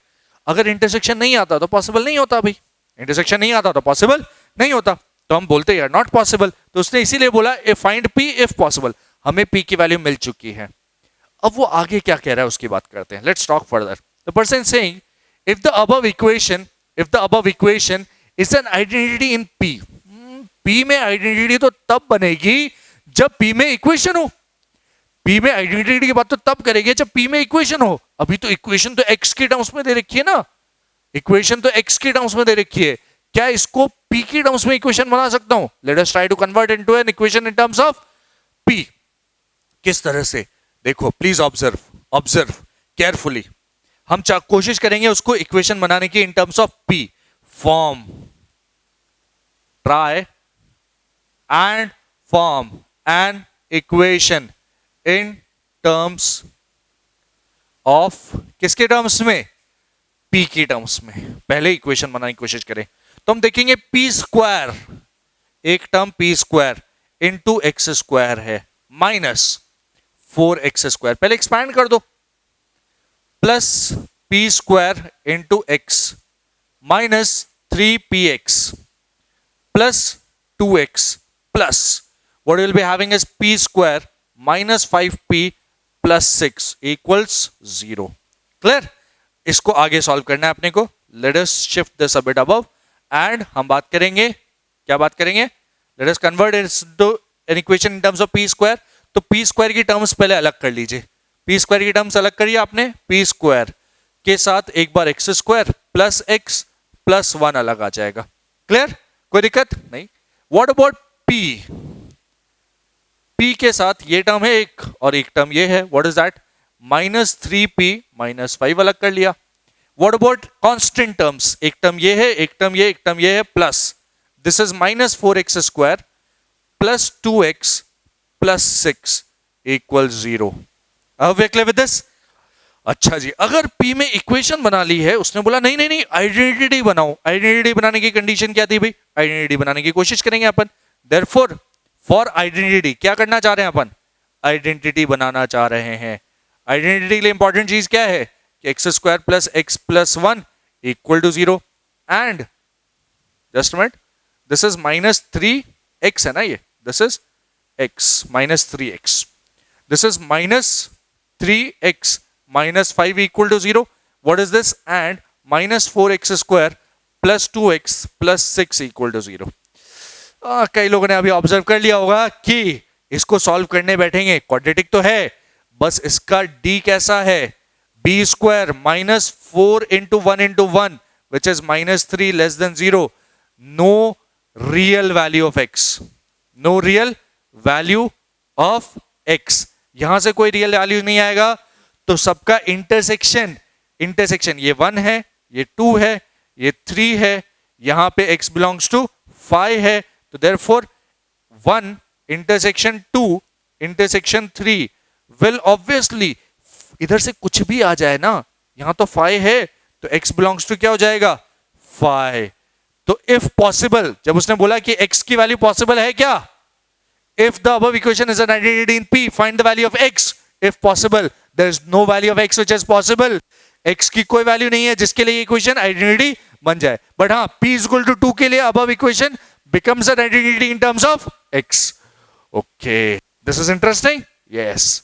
अगर इंटरसेक्शन नहीं आता तो पॉसिबल नहीं होता भाई, इंटरसेक्शन नहीं आता तो पॉसिबल नहीं होता, तो हम बोलते हैं नॉट पॉसिबल। तो उसने इसीलिए बोला फाइंड p इफ पॉसिबल। हमें p की वैल्यू मिल चुकी है। अब वो आगे क्या कह रहा है उसकी बात करते हैं। Let's talk further. The person saying if the above equation is an identity in P, P में आइडेंटिटी तो तब बनेगी जब P में इक्वेशन हो। P में आइडेंटिटी की बात तो तब करेंगे जब P में इक्वेशन हो। अभी तो इक्वेशन तो x के टर्म्स में दे रखी है ना, इक्वेशन तो x के टर्म्स में दे रखी है। क्या इसको P के टर्म्स में इक्वेशन बना सकता हूं? Let us try to convert into an equation in terms of P। किस तरह से? देखो प्लीज ऑब्जर्व केयरफुली। हम कोशिश करेंगे उसको इक्वेशन बनाने की इन terms of P। Form, try and form an equation in terms of, किसके टर्म्स में? P की टर्म्स में। पहले इक्वेशन बनाने की कोशिश करें तो हम देखेंगे P स्क्वायर, एक term P square into x square है माइनस 4x स्क्वायर, पहले एक्सपैंड कर दो, plus P square into x minus 3px plus 2x plus what you will be having is P square minus 5p plus 6 equals 0। Clear? इसको आगे solve करना है अपने को। Let us shift this a bit above and हम बात करेंगे, क्या बात करेंगे? Let us convert it into an equation in terms of P square। तो P square की टर्म्स पहले अलग कर लीजिए। P square की टर्म्स अलग करिए आपने, P square के साथ एक बार x square plus x plus 1 अलग आ जाएगा। क्लियर? कोई दिक्कत नहीं। What about P? P के साथ ये टर्म है एक और एक टर्म ये है, what is that? Minus 3p minus 5 अलग कर लिया। What about constant terms? एक टर्म ये है, एक टर्म ये, एक टर्म ये है, plus this is minus 4x square plus 2x plus 6 equal 0। अब वी क्लियर विद दिस? अच्छा जी, अगर P में इक्वेशन बना ली है, उसने बोला नहीं नहीं नहीं आइडेंटिटी बनाओ। आइडेंटिटी बनाने की कंडीशन क्या थी भाई? आइडेंटिटी बनाने की कोशिश करेंगे अपन। देयरफॉर फॉर आइडेंटिटी क्या करना चाह रहे हैं अपन? आइडेंटिटी बनाना चाह रहे हैं। आइडेंटिटी के लिए इंपॉर्टेंट चीज क्या है कि x square plus x plus 1 equal to 0 and just minute, this is minus 3x है ना, ये this is x minus 3x, this is minus 3x minus 5 equal to 0. What is this? And minus 4x square plus 2x plus 6 equal to 0. कई लोगों ने अभी observe कर लिया होगा कि इसको सॉल्व करने बैठेंगे, क्वाड्रेटिक तो है, बस इसका d कैसा है? b square minus 4 into 1 into 1 which is minus 3 less than 0। No real value of x, no real value of x। यहां से कोई रियल वैल्यू नहीं आएगा तो सबका इंटरसेक्शन, इंटरसेक्शन ये 1 है, ये 2 है, ये 3 है, यहां पे x बिलोंग्स टू 5 है, तो therefore 1 intersection 2 intersection 3 will obviously, इधर से कुछ भी आ जाए ना, यहां तो 5 है तो x बिलोंग्स टू क्या हो जाएगा? 5। तो इफ पॉसिबल, जब उसने बोला कि x की वैल्यू पॉसिबल है क्या? If the above equation is an identity in P, find the value of x। If possible, there is no value of x which is possible। x की कोई value नहीं है जिसके लिए इक्वेशन आइडेंटिटी बन जाए, बट हाँ p is equal to 2 के लिए above equation becomes an identity in terms of x। okay, this is interesting। yes,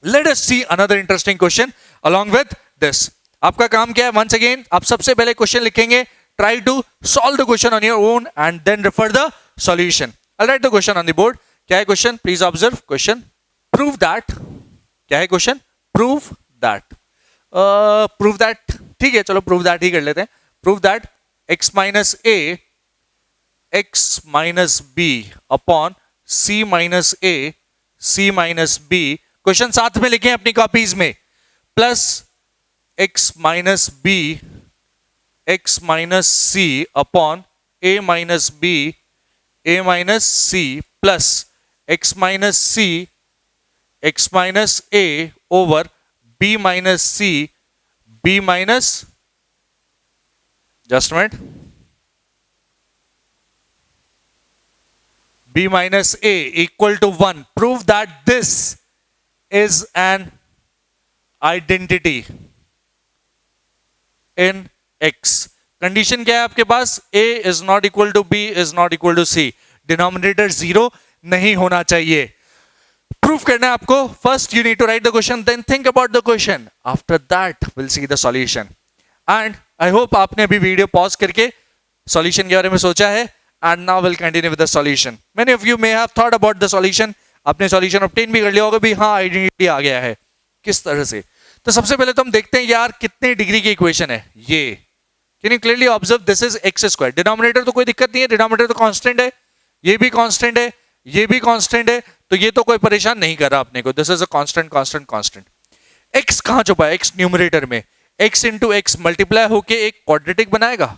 let us see another interesting question along with this। आपका काम क्या है? once again आप सबसे पहले क्वेश्चन लिखेंगे, try to solve the question on your own and then refer the solution। I'll write the question on the board। क्या है question? please observe question। prove that, क्या है question? Prove that, prove that, ठीक है चलो prove that ही कर लेते हैं। Prove that x minus A x minus b upon c minus a c minus b, question साथ में लिखें अपनी कॉपीज में, plus x minus b x minus c upon a minus b a minus c plus x minus c x minus a over b minus c b minus, just minute, b minus a equal to 1। Prove that this is an identity in x। Condition क्या है आपके पास? a is not equal to b is not equal to c, denominator 0 नहीं होना चाहिए। Proof करना है आपको। First you need to write the question, then think about the question, after that will see the solution. And I hope आपने अभी video pause करके solution के बारे में सोचा है, and now will continue with the solution. Many of you may have thought about the solution, आपने solution obtain भी कर लिया होगा भी, हाँ आइडेंटिटी आ गया है। किस तरह से? तो सबसे पहले तो हम देखते हैं यार कितने डिग्री की इक्वेशन है ये। Can you clearly observe this is x square, denominator तो कोई दिक्कत नहीं है, डिनोमिनेटर तो कांस्टेंट है, ये भी कांस्टेंट है, ये भी कांस्टेंट है, तो ये तो कोई परेशान नहीं कर रहा अपने को। This is a constant constant constant. X कहां छुपा है? एक्स न्यूमरेटर में। एक्स इंटू एक्स मल्टीप्लाई होके एक क्वाड्रेटिक बनाएगा,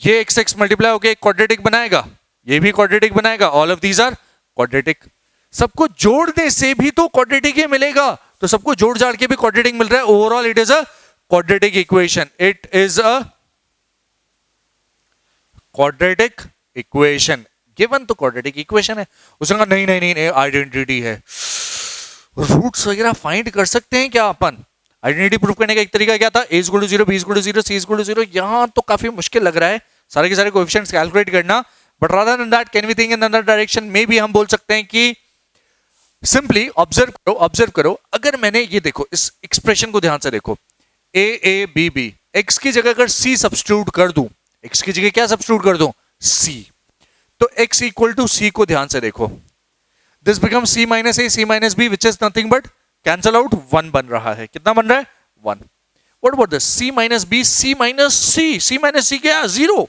ये एक्स एक्स मल्टीप्लाई होके एक क्वाड्रेटिक बनाएगा, ये भी क्वाड्रेटिक बनाएगा, all of these are quadratic. सबको जोड़ने से भी तो क्वाड्रेटिक ही मिलेगा, तो सबको जोड़ जाड़ के भी क्वाड्रेटिक मिल रहा है। Overall it is a quadratic equation, it is a quadratic equation. Given तो क्वाड्रेटिक इक्वेशन है। उसने कहा नहीं नहीं नहीं आइडेंटिटी है। रूट्स वगैरह फाइंड कर सकते हैं क्या अपन? आइडेंटिटी प्रूफ करने का एक तरीका क्या था? a equal to 0, b equal to 0, c equal to 0। यहां तो काफी मुश्किल लग रहा है सारे के सारे कोएफिशिएंट्स कैलकुलेट करना, but rather than that can we think in another direction. Maybe हम बोल सकते हैं कि सिंपली ऑब्जर्व करो। अगर मैंने ये देखो इस एक्सप्रेशन को ध्यान से देखो, a a b b, x की जगह अगर c सब्स्टिट्यूट कर दूं, x की जगह क्या सब्स्टिट्यूट कर दूं? c, तो x इक्वल टू c को ध्यान से देखो, this becomes c minus a, c minus b, which is nothing but cancel out 1 बन रहा है। कितना बन रहा है? 1। What about this? c minus b, c minus c, c minus c क्या? 0,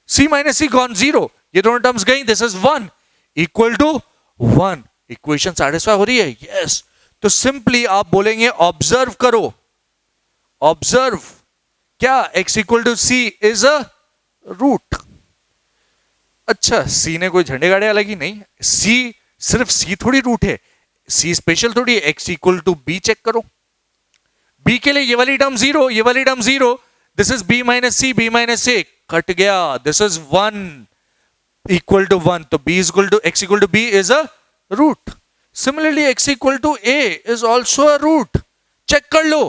c माइनस c गॉन 0, ये दोनों टर्म्स गई, this is 1 equal to 1। Equation satisfy हो रही है? यस। तो सिंपली आप बोलेंगे ऑब्जर्व करो, ऑब्जर्व क्या x equal to c is a root. अच्छा, c ने कोई झंडे गाड़े अलग ही नहीं, c सिर्फ c थोड़ी रूट है, c स्पेशल थोड़ी है। x equal to b check करो, b के लिए ये वाली टर्म 0, ये वाली term 0, this is b minus c, b minus a cut गया, दिस इज 1 इक्वल टू 1, तो b equal to x equal to b is a root. Similarly x equal to a is also a root. Check कर लो,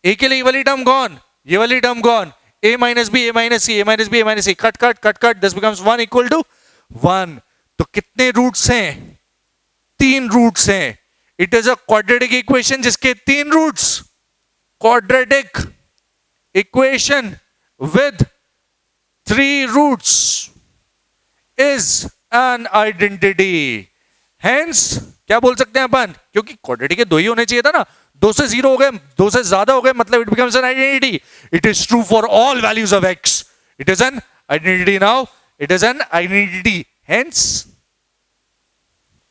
a के लिए ये वाली term gone, ये वाली term gone, a minus b, a minus c, a minus b, a minus c, cut cut cut cut, this becomes 1 equal to 1। तो कितने रूट्स हैं? 3 रूट्स हैं। It is a quadratic equation जिसके 3 roots. Quadratic equation with 3 roots is an identity. Hence क्या बोल सकते हैं अपन? क्योंकि क्वाड्रेटिक के 2 ही होने चाहिए था ना, 2 से 0 हो गए, 2 से ज्यादा हो गए, मतलब it becomes an identity. It is true for all values of x, it is an identity. Now it is an identity, hence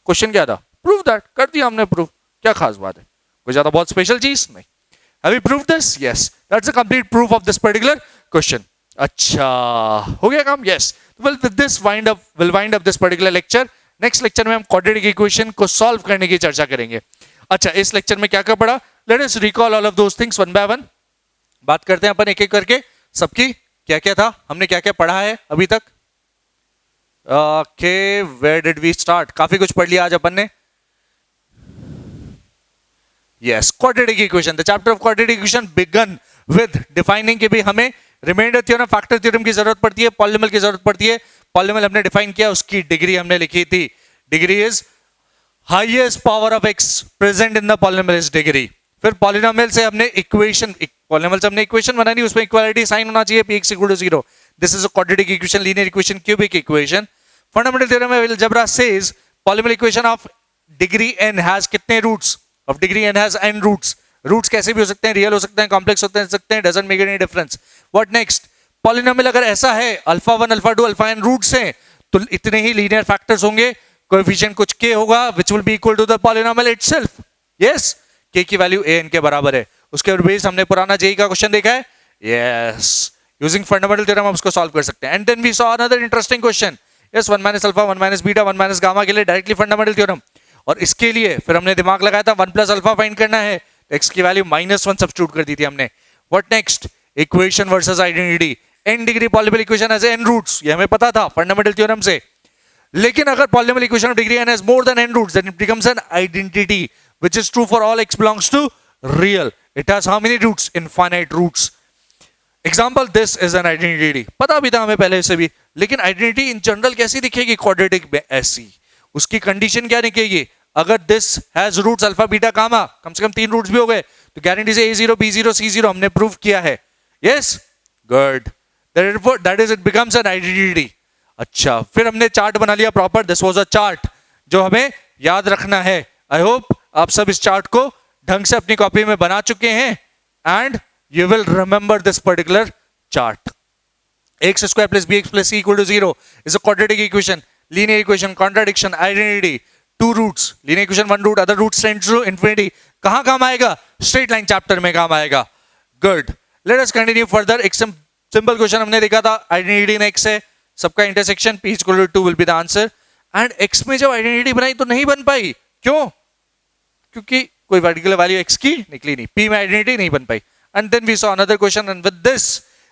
question क्या था? Prove that. कर दिया हमने प्रूव, क्या खास बात है? कोई ज्यादा बहुत स्पेशल चीज नहीं। Have we proved this? Yes, that's a complete proof of this particular question. अच्छा, हो गया काम? Yes. Well with this will wind up this particular lecture. Next lecture में हम क्वाड्रेटिक इक्वेशन को सॉल्व करने की चर्चा करेंगे। अच्छा, इस लेक्चर में क्या क्या पढ़ा? Let us recall all of those things one by one. बात करते हैं अपन एक एक करके, सबकी क्या क्या था, हमने क्या क्या पढ़ा है अभी तक। Okay, where did we start? काफी कुछ पढ़ लिया आज अपन ने। Yes, quadratic equation, the chapter of quadratic equation began with defining के भी हमें रिमाइंडर थ्योरम, फैक्टर थ्योरम की जरूरत पड़ती है, पॉलिनोमियल की जरूरत पड़ती है। पॉलिनोमियल हमने डिफाइन किया, उसकी डिग्री हमने लिखी थी, degree is highest power of x present in the polynomial is degree. फिर पॉलिनोमियल से हमने इक्वेशन, पॉलिनोमियल से हमने इक्वेशन बनानी, उसमें इक्वालिटी साइन होना चाहिए, p x equal to 0। This is a quadratic equation, linear equation, cubic equation. Fundamental theorem of algebra says polynomial equation of degree n has कितने रूट्स? Of degree n has n roots. Roots कैसे भी हो सकते हैं, real हो सकते हैं, कॉम्प्लेक्स हो सकते हैं, doesn't make any difference. What next? Polynomial अगर ऐसा है, alpha 1 alpha 2 alpha n roots हैं, तो इतने ही लीनियर फैक्टर्स होंगे, कोएफिशिएंट कुछ k होगा which will be equal to the polynomial itself. Yes, k की वैल्यू an के बराबर है। उसके बेस हमने पुराना जेई का क्वेश्चन देखा है। यस, यूजिंग फंडामेंटल थ्योरम हम उसको सॉल्व कर सकते हैं। And then we saw another interesting question. Yes, 1 minus alpha 1 minus beta 1 minus gamma के लिए डायरेक्टली फंडामेंटल थ्योरम, और इसके लिए फिर हमने दिमाग लगाया था 1 प्लस अल्फा फाइंड करना है, तो x की वैल्यू -1 सब्स्टिट्यूट कर दी थी हमने। What next? Equation versus identity. n degree polynomial equation has n roots, ये हमें पता था फंडामेंटल थ्योरम से। लेकिन अगर polynomial equation of degree n has more than n roots, then it becomes an identity which is true for all x belongs to real. It has how many roots? Infinite roots. Example, this is an identity. पता भी था हमें पहले से भी, लेकिन identity in general कैसी दिखेगी क्वाड्रेटिक में? ऐसी। उसकी कंडीशन क्या निकलेगी? अगर this has roots alpha beta gamma, कम से कम 3 रूट्स भी हो गए, तो गारंटी से A0 B0 C0 हमने प्रूव किया है. Yes, good. That is it becomes an identity. अच्छा, फिर हमने चार्ट बना लिया proper. This was a chart जो हमें याद रखना है. आई होप आप सब इस चार्ट को ढंग से अपनी कॉपी में बना चुके हैं and you will remember this particular chart. x square plus bx plus c equal to 0 is a quadratic equation, linear equation, contradiction, identity, two roots, linear equation one root, other roots tends to infinity. कहां काम आएगा? Straight line chapter में काम आएगा. Good. Let us continue further. एक simple question हमने देखा था. आइडेंटिटी इन x है, सबका intersection p equal to 2 will be the answer. And x में जब आइडेंटिटी बनाई तो नहीं बन पाई. क्यों? क्योंकि कोई पर्टिकुलर वैल्यू x की निकली नहीं, p में आइडेंटिटी नहीं बन पाई. And then we saw another question and with this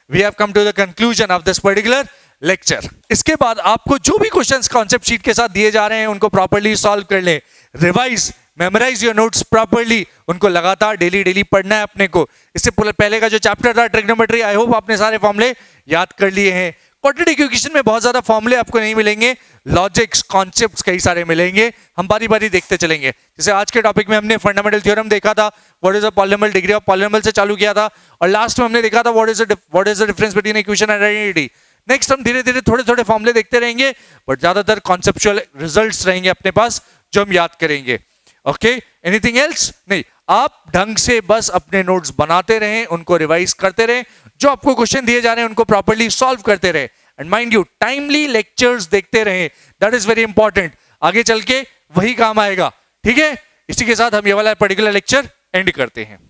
we have come to the conclusion of this particular lecture. इसके बाद आपको जो भी क्वेश्चंस कॉन्सेप्ट शीट के साथ दिए जा रहे हैं उनको प्रॉपर्ली सॉल्व कर ले. Revise, memorise your notes properly. उनको लगातार डेली पढ़ना है अपने को. इससे पहले का जो चैप्टर था ट्रिग्नोमेट्री, आई होप आपने सारे फॉर्मूले याद कर लिए हैं. क्वाड्रेटिक इक्वेशन में बहुत ज्यादा फॉर्मूले आपको नहीं मिलेंगे, लॉजिक्स कॉन्सेप्ट्स कई सारे मिलेंगे. हम बारी बारी देखते चलेंगे. जैसे आज के टॉपिक में हमने फंडामेंटल थ्योरम देखा था, what is a polynomial, degree of polynomial से चालू किया था, और लास्ट में हमने देखा था what is the difference between equation and identity. Next हम धीरे धीरे थोड़े थोड़े फॉर्मूले देखते रहेंगे, बट ज्यादातर कॉन्सेप्चुअल रिजल्ट्स रहेंगे अपने पास जो हम याद करेंगे. Okay, anything else? नहीं, आप ढंग से बस अपने नोट्स बनाते रहें, उनको रिवाइज करते रहें, जो आपको क्वेश्चन दिए जा रहे हैं उनको प्रॉपर्ली सॉल्व करते रहें. And mind you, timely lectures देखते रहें. That is very important. आगे चल के वही काम आएगा. ठीक है, इसी के साथ हम ये वाला पर्टिकुलर लेक्चर एंड करते हैं.